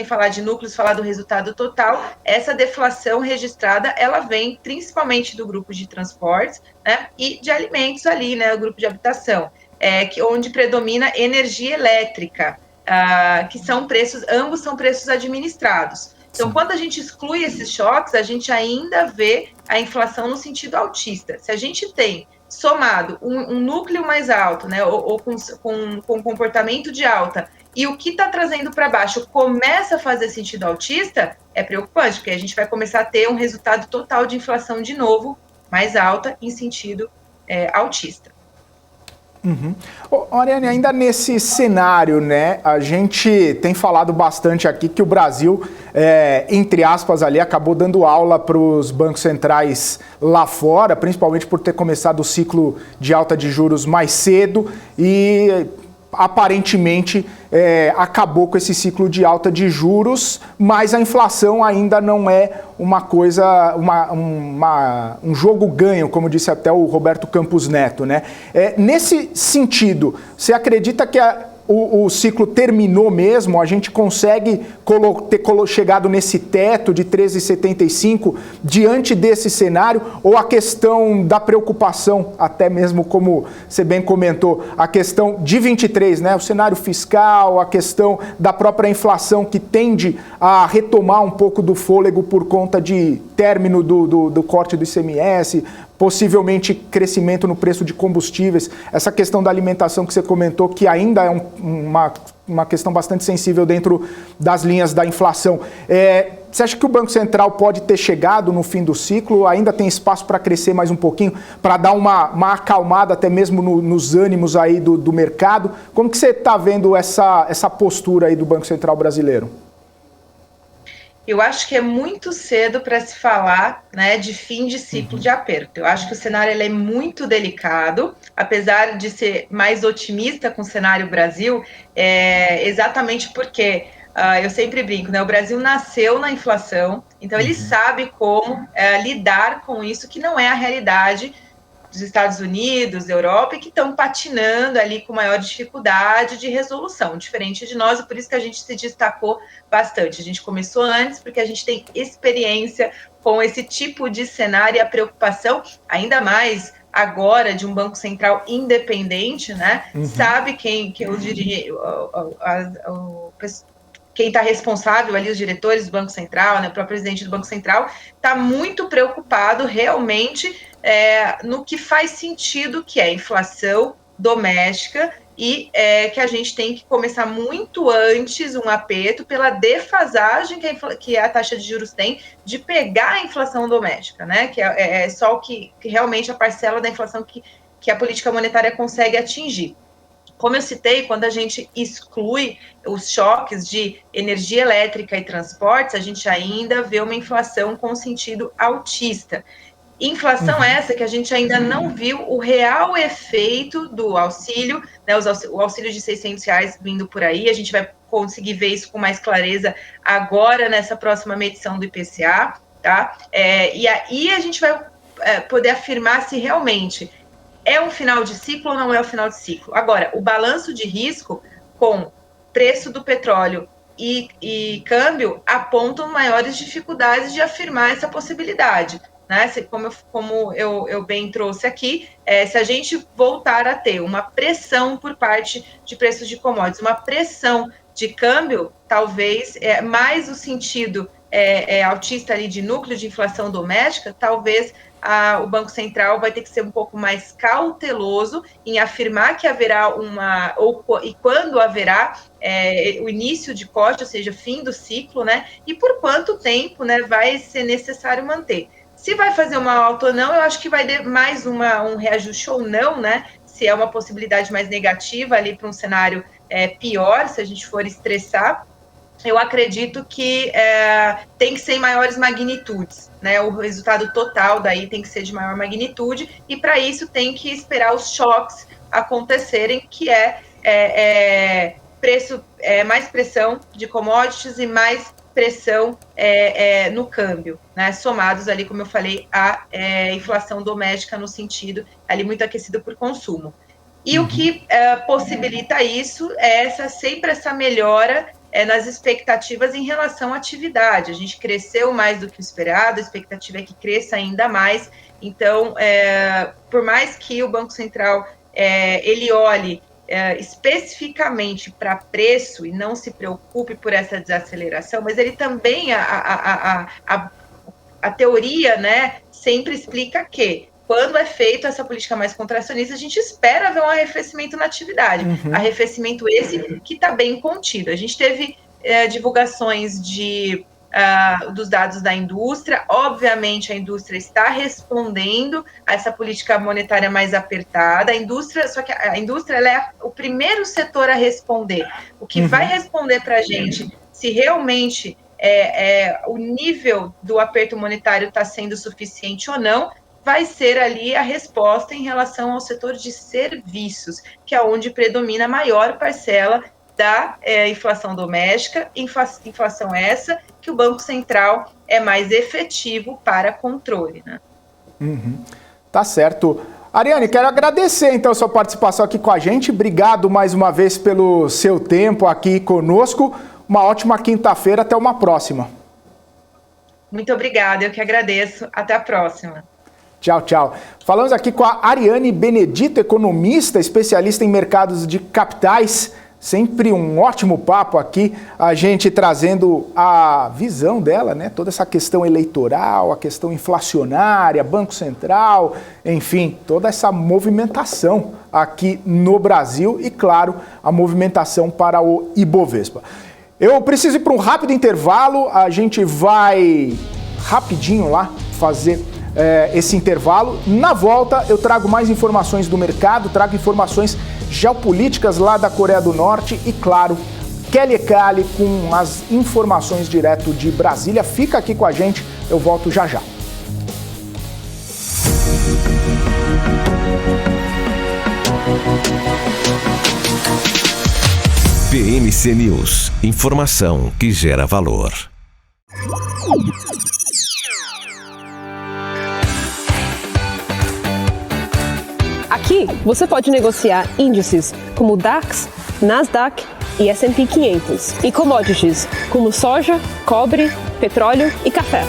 falar de núcleos, falar do resultado total, essa deflação registrada, ela vem principalmente do grupo de transportes, né, e de alimentos ali, né, o grupo de habitação, onde predomina energia elétrica, que são preços, ambos são preços administrados. Então, quando a gente exclui esses choques, a gente ainda vê a inflação no sentido altista. Se a gente tem somado um núcleo mais alto, né, ou com comportamento de alta, e o que está trazendo para baixo começa a fazer sentido altista, é preocupante, porque a gente vai começar a ter um resultado total de inflação de novo, mais alta, em sentido altista. Oriane, ainda nesse cenário, né, a gente tem falado bastante aqui que o Brasil, entre aspas, ali, acabou dando aula para os bancos centrais lá fora, principalmente por ter começado o ciclo de alta de juros mais cedo e aparentemente acabou com esse ciclo de alta de juros, mas a inflação ainda não é uma coisa, um jogo ganho, como disse até o Roberto Campos Neto, né? Nesse sentido, você acredita que o ciclo terminou mesmo? A gente consegue ter chegado nesse teto de 13,75 diante desse cenário? Ou a questão da preocupação, até mesmo como você bem comentou, a questão de 23, né? O cenário fiscal, a questão da própria inflação que tende a retomar um pouco do fôlego por conta de término do corte do ICMS, possivelmente crescimento no preço de combustíveis, essa questão da alimentação que você comentou, que ainda é uma questão bastante sensível dentro das linhas da inflação. Você acha que o Banco Central pode ter chegado no fim do ciclo? Ainda tem espaço para crescer mais um pouquinho, para dar uma acalmada até mesmo nos ânimos aí do mercado? Como que você está vendo essa postura aí do Banco Central brasileiro? Eu acho que é muito cedo para se falar, né, de fim de ciclo de aperto. Eu acho que o cenário ele é muito delicado, apesar de ser mais otimista com o cenário Brasil, exatamente porque eu sempre brinco, né? O Brasil nasceu na inflação, então ele sabe como lidar com isso, que não é a realidade dos Estados Unidos, da Europa, e que estão patinando ali com maior dificuldade de resolução, diferente de nós, e por isso que a gente se destacou bastante. A gente começou antes, porque a gente tem experiência com esse tipo de cenário e a preocupação, ainda mais agora, de um Banco Central independente, né? Sabe quem eu diria, quem está responsável ali, os diretores do Banco Central, né, o próprio presidente do Banco Central, está muito preocupado realmente no que faz sentido, que é a inflação doméstica, e que a gente tem que começar muito antes um aperto pela defasagem que a taxa de juros tem de pegar a inflação doméstica, né? Que é só que realmente a parcela da inflação que a política monetária consegue atingir. Como eu citei, quando a gente exclui os choques de energia elétrica e transportes, a gente ainda vê uma inflação com sentido altista. Inflação essa que a gente ainda não viu o real efeito do auxílio, né, o auxílio de R$600 vindo por aí. A gente vai conseguir ver isso com mais clareza agora nessa próxima medição do IPCA, tá? E aí a gente vai poder afirmar se realmente é um final de ciclo ou não é um final de ciclo. Agora, o balanço de risco com preço do petróleo e câmbio apontam maiores dificuldades de afirmar essa possibilidade. Né? Como eu bem trouxe aqui, se a gente voltar a ter uma pressão por parte de preços de commodities, uma pressão de câmbio, talvez mais o sentido altista ali de núcleo de inflação doméstica, talvez o Banco Central vai ter que ser um pouco mais cauteloso em afirmar que haverá e quando haverá o início de corte, ou seja, fim do ciclo, né? E por quanto tempo, né, vai ser necessário manter. Se vai fazer uma alta ou não, eu acho que vai ter mais um reajuste ou não, né? Se é uma possibilidade mais negativa ali para um cenário pior, se a gente for estressar, eu acredito que tem que ser em maiores magnitudes, né? O resultado total daí tem que ser de maior magnitude, e para isso tem que esperar os choques acontecerem, que mais pressão de commodities e mais pressão no câmbio, né? Somados ali, como eu falei, a inflação doméstica no sentido ali muito aquecido por consumo. E o que possibilita isso é sempre essa melhora nas expectativas em relação à atividade. A gente cresceu mais do que o esperado, a expectativa é que cresça ainda mais. Então, por mais que o Banco Central ele olhe especificamente para preço e não se preocupe por essa desaceleração, mas ele também, a teoria, né, sempre explica que quando é feita essa política mais contracionista, a gente espera ver um arrefecimento na atividade. Arrefecimento esse que está bem contido. A gente teve divulgações dos dados da indústria. Obviamente, a indústria está respondendo a essa política monetária mais apertada. Só que a indústria ela é o primeiro setor a responder. O que vai responder para a gente se realmente o nível do aperto monetário está sendo suficiente ou não, vai ser ali a resposta em relação ao setor de serviços, que é onde predomina a maior parcela da inflação doméstica, inflação essa que o Banco Central é mais efetivo para controle, né? Tá certo. Ariane, quero agradecer então a sua participação aqui com a gente. Obrigado mais uma vez pelo seu tempo aqui conosco. Uma ótima quinta-feira, até uma próxima. Muito obrigada, eu que agradeço. Até a próxima. Tchau, tchau. Falamos aqui com a Ariane Benedito, economista, especialista em mercados de capitais. Sempre um ótimo papo aqui, a gente trazendo a visão dela, né? Toda essa questão eleitoral, a questão inflacionária, Banco Central, enfim, toda essa movimentação aqui no Brasil e, claro, a movimentação para o Ibovespa. Eu preciso ir para um rápido intervalo, a gente vai rapidinho lá fazer esse intervalo. Na volta eu trago mais informações do mercado, trago informações geopolíticas lá da Coreia do Norte e, claro, Kelly Kali com as informações direto de Brasília. Fica aqui com a gente, eu volto já já. PNC SC News. Informação que gera valor. Aqui você pode negociar índices como DAX, Nasdaq e S&P 500 e commodities como soja, cobre, petróleo e café.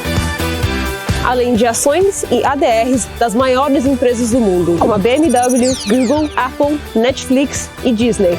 Além de ações e ADRs das maiores empresas do mundo, como a BMW, Google, Apple, Netflix e Disney.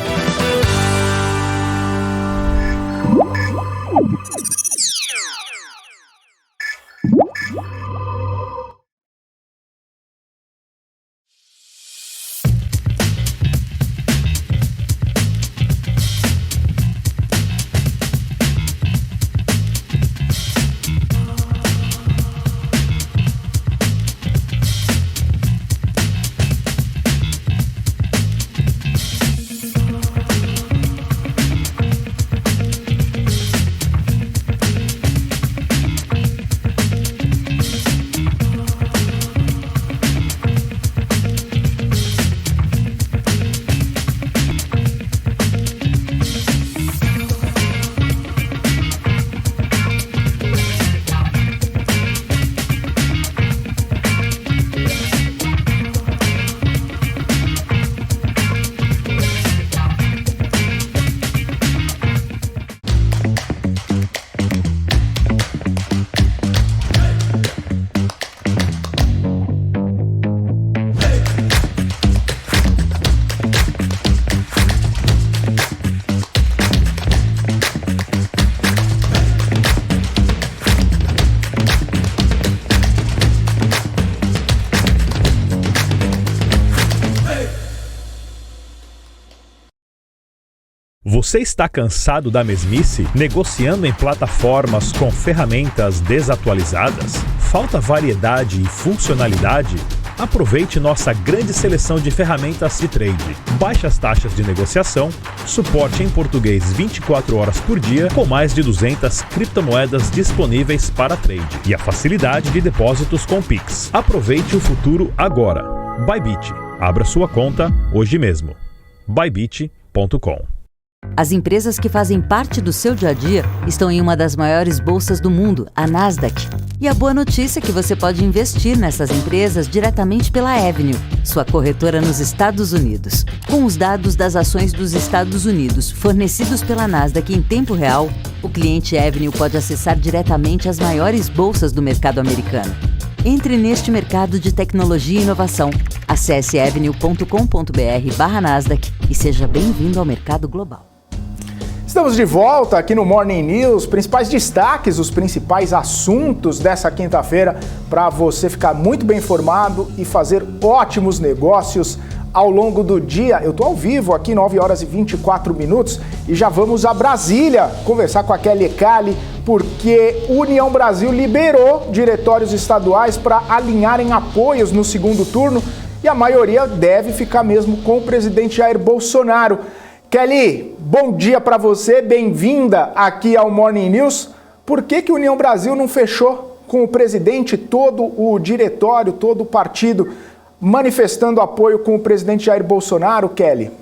Você está cansado da mesmice? Negociando em plataformas com ferramentas desatualizadas? Falta variedade e funcionalidade? Aproveite nossa grande seleção de ferramentas de trade. Baixas taxas de negociação, suporte em português 24 horas por dia, com mais de 200 criptomoedas disponíveis para trade e a facilidade de depósitos com Pix. Aproveite o futuro agora. Bybit. Abra sua conta hoje mesmo. Bybit.com. As empresas que fazem parte do seu dia a dia estão em uma das maiores bolsas do mundo, a Nasdaq. E a boa notícia é que você pode investir nessas empresas diretamente pela Avenue, sua corretora nos Estados Unidos. Com os dados das ações dos Estados Unidos fornecidos pela Nasdaq em tempo real, o cliente Avenue pode acessar diretamente as maiores bolsas do mercado americano. Entre neste mercado de tecnologia e inovação. Acesse avenue.com.br/Nasdaq e seja bem-vindo ao mercado global. Estamos de volta aqui no Morning News, principais destaques, os principais assuntos dessa quinta-feira para você ficar muito bem informado e fazer ótimos negócios ao longo do dia. Eu estou ao vivo aqui, 9 horas e 24 minutos e já vamos a Brasília conversar com a Kelly Cali, porque União Brasil liberou diretórios estaduais para alinharem apoios no segundo turno e a maioria deve ficar mesmo com o presidente Jair Bolsonaro. Kelly, bom dia para você, bem-vinda aqui ao Morning News. Por que a União Brasil não fechou com o presidente, todo o diretório, todo o partido, manifestando apoio com o presidente Jair Bolsonaro, Kelly?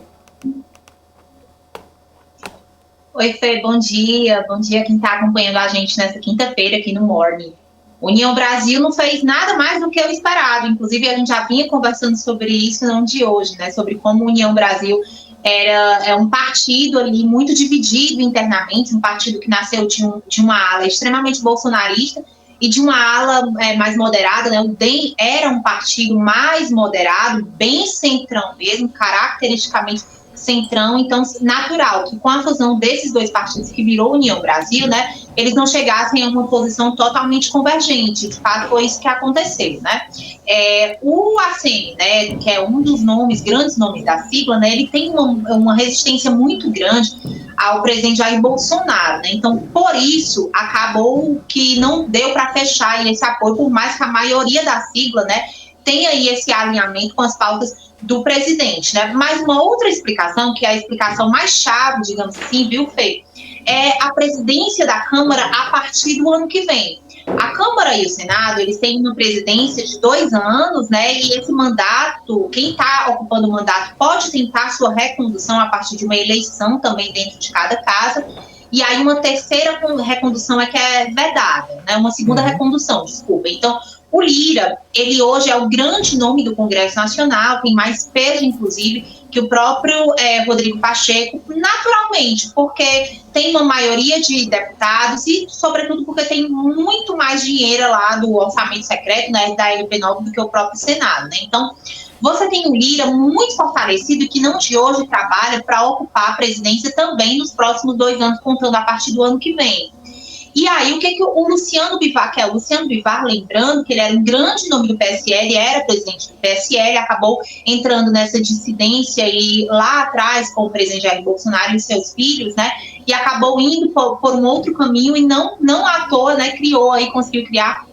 Oi, Fê, bom dia quem está acompanhando a gente nessa quinta-feira aqui no Morning. União Brasil não fez nada mais do que o esperado, inclusive a gente já vinha conversando sobre isso não de hoje, né, sobre como União Brasil é um partido ali muito dividido internamente, um partido que nasceu de uma ala extremamente bolsonarista e de uma ala mais moderada, né? O DEM era um partido mais moderado, bem centrão mesmo, caracteristicamente centrão, então natural que com a fusão desses dois partidos que virou União Brasil, né, eles não chegassem a uma posição totalmente convergente. De fato foi isso que aconteceu, né. O ACM, né, que é um dos grandes nomes da sigla, né, ele tem uma resistência muito grande ao presidente Jair Bolsonaro, né, então por isso acabou que não deu para fechar esse apoio, por mais que a maioria da sigla, né, tenha aí esse alinhamento com as pautas do presidente, né? Mas uma outra explicação, que é a explicação mais chave, digamos assim, viu, Fê? É a presidência da Câmara a partir do ano que vem. A Câmara e o Senado, eles têm uma presidência de 2 anos, né? E esse mandato mandato, quem está ocupando o mandato pode tentar sua recondução a partir de uma eleição também dentro de cada casa. E aí uma terceira recondução é que é vedada, né? Uma segunda recondução, desculpa. Então, o Lira, ele hoje é o grande nome do Congresso Nacional, tem mais peso, inclusive, que o próprio Rodrigo Pacheco, naturalmente, porque tem uma maioria de deputados e, sobretudo, porque tem muito mais dinheiro lá do orçamento secreto, né, da LP9, do que o próprio Senado, né? Então, você tem um Lira muito fortalecido que não de hoje trabalha para ocupar a presidência também nos próximos 2 anos, contando a partir do ano que vem. E aí, o que o Luciano Bivar quer? O Luciano Bivar, lembrando que ele era um grande nome do PSL, era presidente do PSL, acabou entrando nessa dissidência e lá atrás com o presidente Jair Bolsonaro e seus filhos, né? E acabou indo por um outro caminho e não à toa, né? Conseguiu criar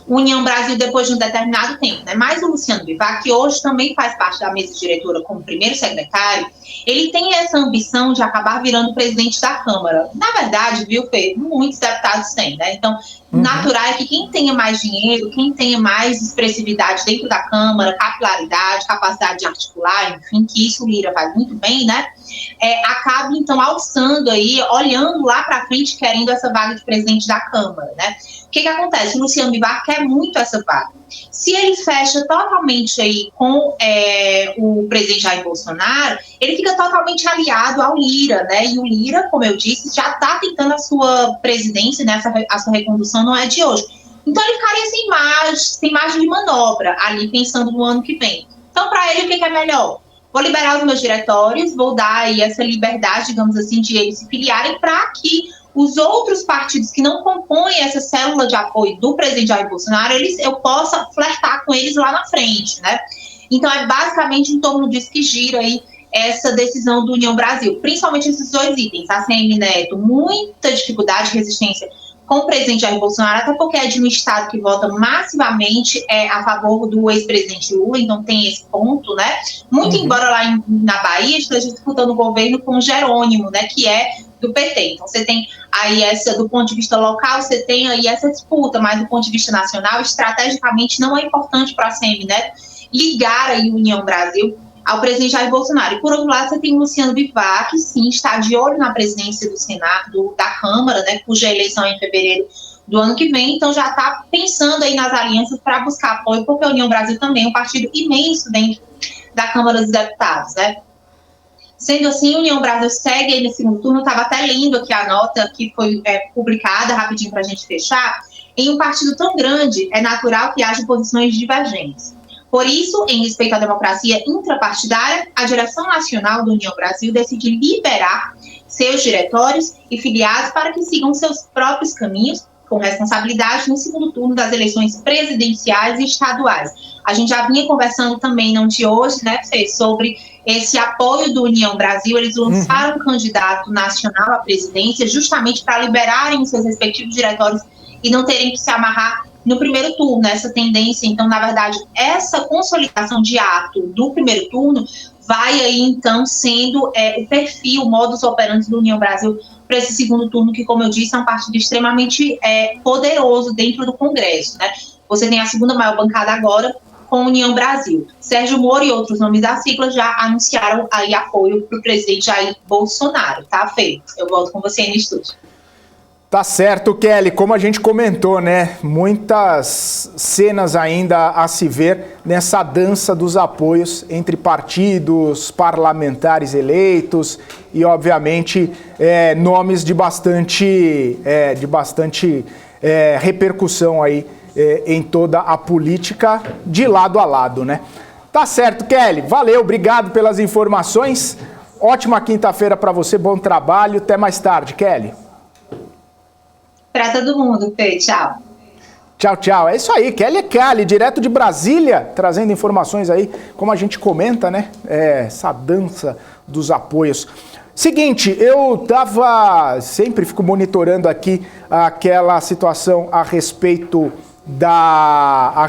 União Brasil depois de um determinado tempo, né? Mas o Luciano Bivar, que hoje também faz parte da mesa diretora como primeiro secretário, ele tem essa ambição de acabar virando presidente da Câmara. Na verdade, viu, Fê, muitos deputados têm, né? Então, natural é que quem tenha mais dinheiro, quem tenha mais expressividade dentro da Câmara, capilaridade, capacidade de articular, enfim, que isso o Lira faz muito bem, né? Acabe, então, alçando aí, olhando lá para frente, querendo essa vaga de presidente da Câmara, né? O que acontece? O Luciano Bivar quer muito essa vaga. Se ele fecha totalmente aí com o presidente Jair Bolsonaro, ele fica totalmente aliado ao Lira, né? E o Lira, como eu disse, já está tentando a sua presidência, né? A sua recondução não é de hoje. Então ele ficaria sem margem de manobra ali, pensando no ano que vem. Então, para ele, o que é melhor? Vou liberar os meus diretórios, vou dar aí essa liberdade, digamos assim, de eles se filiarem para que os outros partidos que não compõem essa célula de apoio do presidente Jair Bolsonaro, eu possa flertar com eles lá na frente, né? Então, é basicamente em torno disso que gira aí essa decisão do União Brasil, principalmente esses 2 itens. A ACM Neto, muita dificuldade de resistência com o presidente Jair Bolsonaro, até porque é de um estado que vota massivamente a favor do ex-presidente Lula, então tem esse ponto, né? Muito embora lá na Bahia esteja disputando o governo com o Jerônimo, né, que é do PT. Então você tem aí do ponto de vista local, você tem aí essa disputa, mas do ponto de vista nacional, estrategicamente não é importante para a ACM Neto ligar aí o União Brasil ao presidente Jair Bolsonaro. E, por outro lado, você tem o Luciano Bivar, que sim, está de olho na presidência do Senado, da Câmara, né, cuja eleição é em fevereiro do ano que vem, então já está pensando aí nas alianças para buscar apoio, porque a União Brasil também é um partido imenso dentro da Câmara dos Deputados, né. Sendo assim, a União Brasil segue aí nesse segundo turno. Eu estava até lendo aqui a nota que foi publicada, rapidinho para a gente fechar. Em um partido tão grande, é natural que haja posições divergentes. Por isso, em respeito à democracia intrapartidária, a direção nacional da União Brasil decide liberar seus diretórios e filiados para que sigam seus próprios caminhos, com responsabilidade, no segundo turno das eleições presidenciais e estaduais. A gente já vinha conversando também, não de hoje, né, Fê, sobre esse apoio do União Brasil. Eles lançaram um candidato nacional à presidência justamente para liberarem os seus respectivos diretórios e não terem que se amarrar no primeiro turno, essa tendência. Então, na verdade, essa consolidação de ato do primeiro turno vai aí, então, sendo o perfil, o modus operandi do União Brasil para esse segundo turno, que, como eu disse, é um partido extremamente poderoso dentro do Congresso, né? Você tem a segunda maior bancada agora com a União Brasil. Sérgio Moro e outros nomes da sigla já anunciaram aí apoio para o presidente Jair Bolsonaro, tá, Fê? Eu volto com você aí no estúdio. Tá certo, Kelly. Como a gente comentou, né? Muitas cenas ainda a se ver nessa dança dos apoios entre partidos, parlamentares eleitos e, obviamente, nomes de bastante repercussão aí em toda a política de lado a lado, né? Tá certo, Kelly. Valeu, obrigado pelas informações. Ótima quinta-feira para você, bom trabalho. Até mais tarde, Kelly. Para todo mundo, Fê. Tchau. Tchau, tchau. É isso aí, Kelly Cali, direto de Brasília, trazendo informações aí, como a gente comenta, né? Essa dança dos apoios. Seguinte, eu sempre fico monitorando aqui aquela situação a respeito da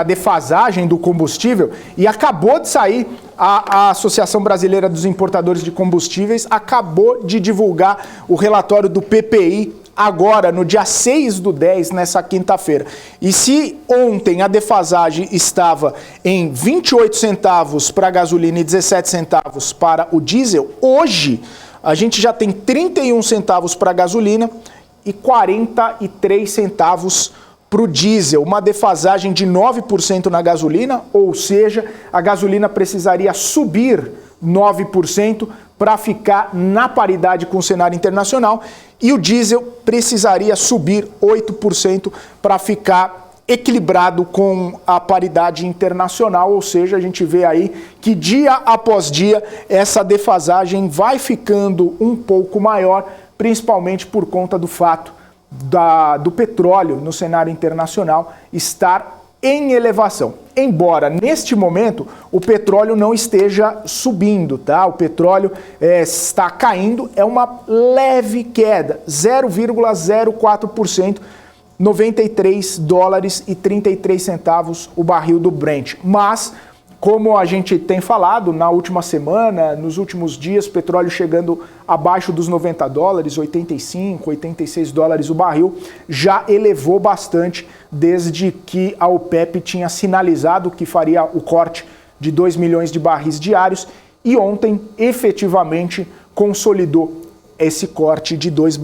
defasagem do combustível, e acabou de sair, a Associação Brasileira dos Importadores de Combustíveis acabou de divulgar o relatório do PPI agora no dia 6/10, nessa quinta-feira. E se ontem a defasagem estava em 28 centavos para a gasolina e 17 centavos para o diesel, hoje a gente já tem 31 centavos para a gasolina e 43 centavos para o diesel, uma defasagem de 9% na gasolina, ou seja, a gasolina precisaria subir 9% para ficar na paridade com o cenário internacional e o diesel precisaria subir 8% para ficar equilibrado com a paridade internacional, ou seja, a gente vê aí que dia após dia essa defasagem vai ficando um pouco maior, principalmente por conta do fato do petróleo no cenário internacional estar em elevação. Embora neste momento o petróleo não esteja subindo, tá? O petróleo está caindo, é uma leve queda, 0,04%, 93 dólares e 33 centavos o barril do Brent. Mas, como a gente tem falado na última semana, nos últimos dias, petróleo chegando abaixo dos 90 dólares, 85, 86 dólares o barril, já elevou bastante desde que a OPEP tinha sinalizado que faria o corte de 2 milhões de barris diários e ontem efetivamente consolidou esse corte de 2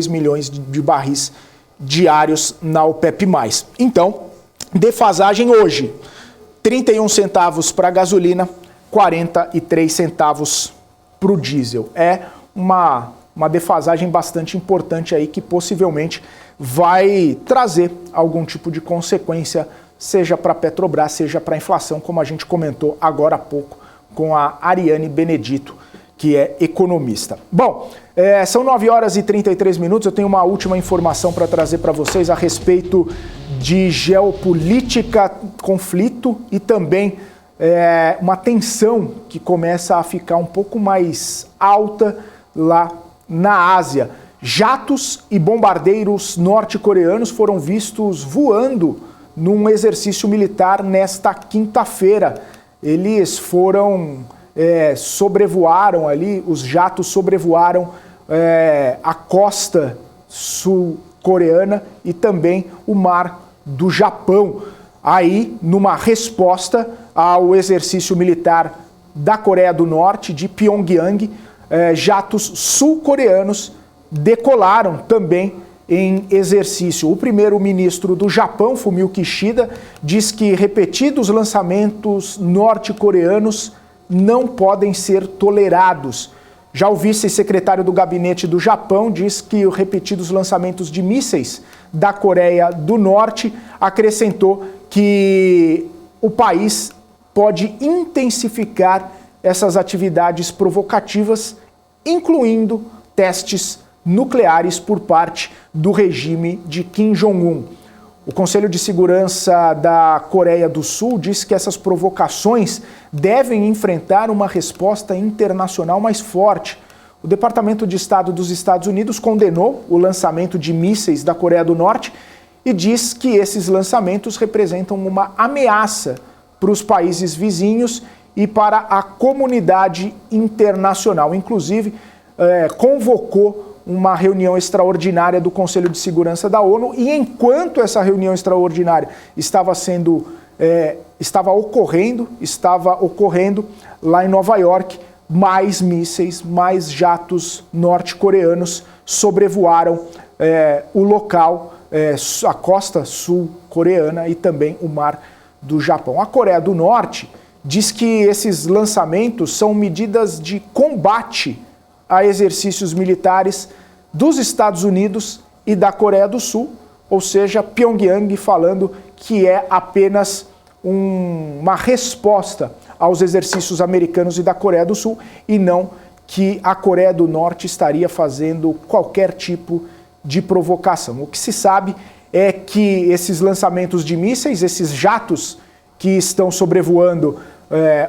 milhões de barris diários na OPEP+. Então, defasagem hoje, 31 centavos para a gasolina, 43 centavos para o diesel. É uma defasagem bastante importante aí que possivelmente vai trazer algum tipo de consequência, seja para a Petrobras, seja para a inflação, como a gente comentou agora há pouco com a Ariane Benedito, que é economista. Bom, são 9 horas e 33 minutos, eu tenho uma última informação para trazer para vocês a respeito de geopolítica, conflito e também uma tensão que começa a ficar um pouco mais alta lá na Ásia. Jatos e bombardeiros norte-coreanos foram vistos voando num exercício militar nesta quinta-feira. Eles foram... sobrevoaram ali, os jatos sobrevoaram a costa sul-coreana e também o mar do Japão. Aí, numa resposta ao exercício militar da Coreia do Norte, de Pyongyang, jatos sul-coreanos decolaram também em exercício. O primeiro-ministro do Japão, Fumio Kishida, diz que repetidos lançamentos norte-coreanos não podem ser tolerados. Já o vice-secretário do gabinete do Japão diz que os repetidos lançamentos de mísseis da Coreia do Norte acrescentou que o país pode intensificar essas atividades provocativas, incluindo testes nucleares por parte do regime de Kim Jong-un. O Conselho de Segurança da Coreia do Sul diz que essas provocações devem enfrentar uma resposta internacional mais forte. O Departamento de Estado dos Estados Unidos condenou o lançamento de mísseis da Coreia do Norte e diz que esses lançamentos representam uma ameaça para os países vizinhos e para a comunidade internacional. Inclusive, convocou uma reunião extraordinária do Conselho de Segurança da ONU e enquanto essa reunião extraordinária estava ocorrendo lá em Nova York, mais mísseis, mais jatos norte-coreanos sobrevoaram o local, a costa sul-coreana e também o mar do Japão. A Coreia do Norte diz que esses lançamentos são medidas de combate a exercícios militares dos Estados Unidos e da Coreia do Sul, ou seja, Pyongyang falando que é apenas uma resposta aos exercícios americanos e da Coreia do Sul e não que a Coreia do Norte estaria fazendo qualquer tipo de provocação. O que se sabe é que esses lançamentos de mísseis, esses jatos que estão sobrevoando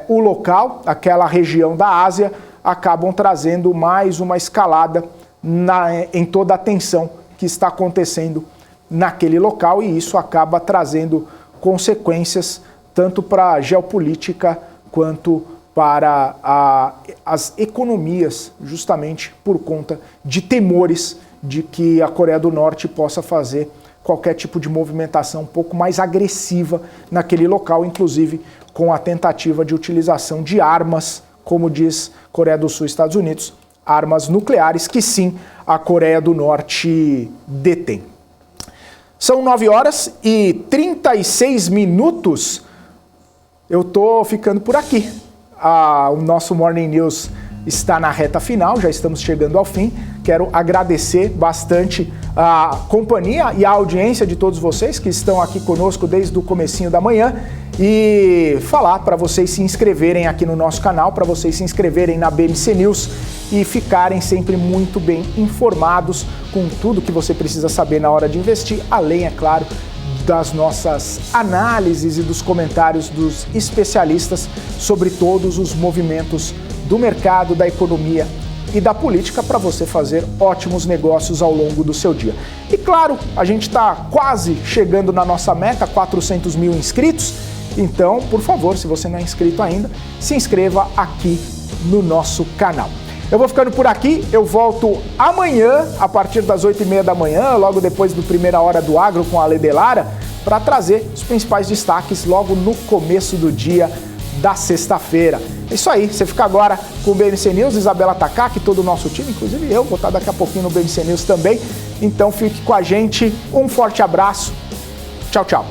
o local, aquela região da Ásia, acabam trazendo mais uma escalada em toda a tensão que está acontecendo naquele local e isso acaba trazendo consequências tanto para a geopolítica quanto para as economias, justamente por conta de temores de que a Coreia do Norte possa fazer qualquer tipo de movimentação um pouco mais agressiva naquele local, inclusive com a tentativa de utilização de armas, como diz Coreia do Sul e Estados Unidos, armas nucleares que sim a Coreia do Norte detém. São 9h36. Eu tô ficando por aqui. O nosso Morning News está na reta final, já estamos chegando ao fim. Quero agradecer bastante a companhia e a audiência de todos vocês que estão aqui conosco desde o comecinho da manhã e falar para vocês se inscreverem aqui no nosso canal, para vocês se inscreverem na BMC News e ficarem sempre muito bem informados com tudo que você precisa saber na hora de investir, além, é claro, das nossas análises e dos comentários dos especialistas sobre todos os movimentos do mercado, da economia e da política para você fazer ótimos negócios ao longo do seu dia. E claro, a gente está quase chegando na nossa meta, 400 mil inscritos, então, por favor, se você não é inscrito ainda, se inscreva aqui no nosso canal. Eu vou ficando por aqui, eu volto amanhã, a partir das 8h30 da manhã, logo depois do Primeira Hora do Agro com a Ale Delara, para trazer os principais destaques logo no começo do dia da sexta-feira. É isso aí, você fica agora com o BMC News, Isabela Takaki, todo o nosso time, inclusive eu vou estar daqui a pouquinho no BMC News também. Então fique com a gente, um forte abraço, tchau, tchau.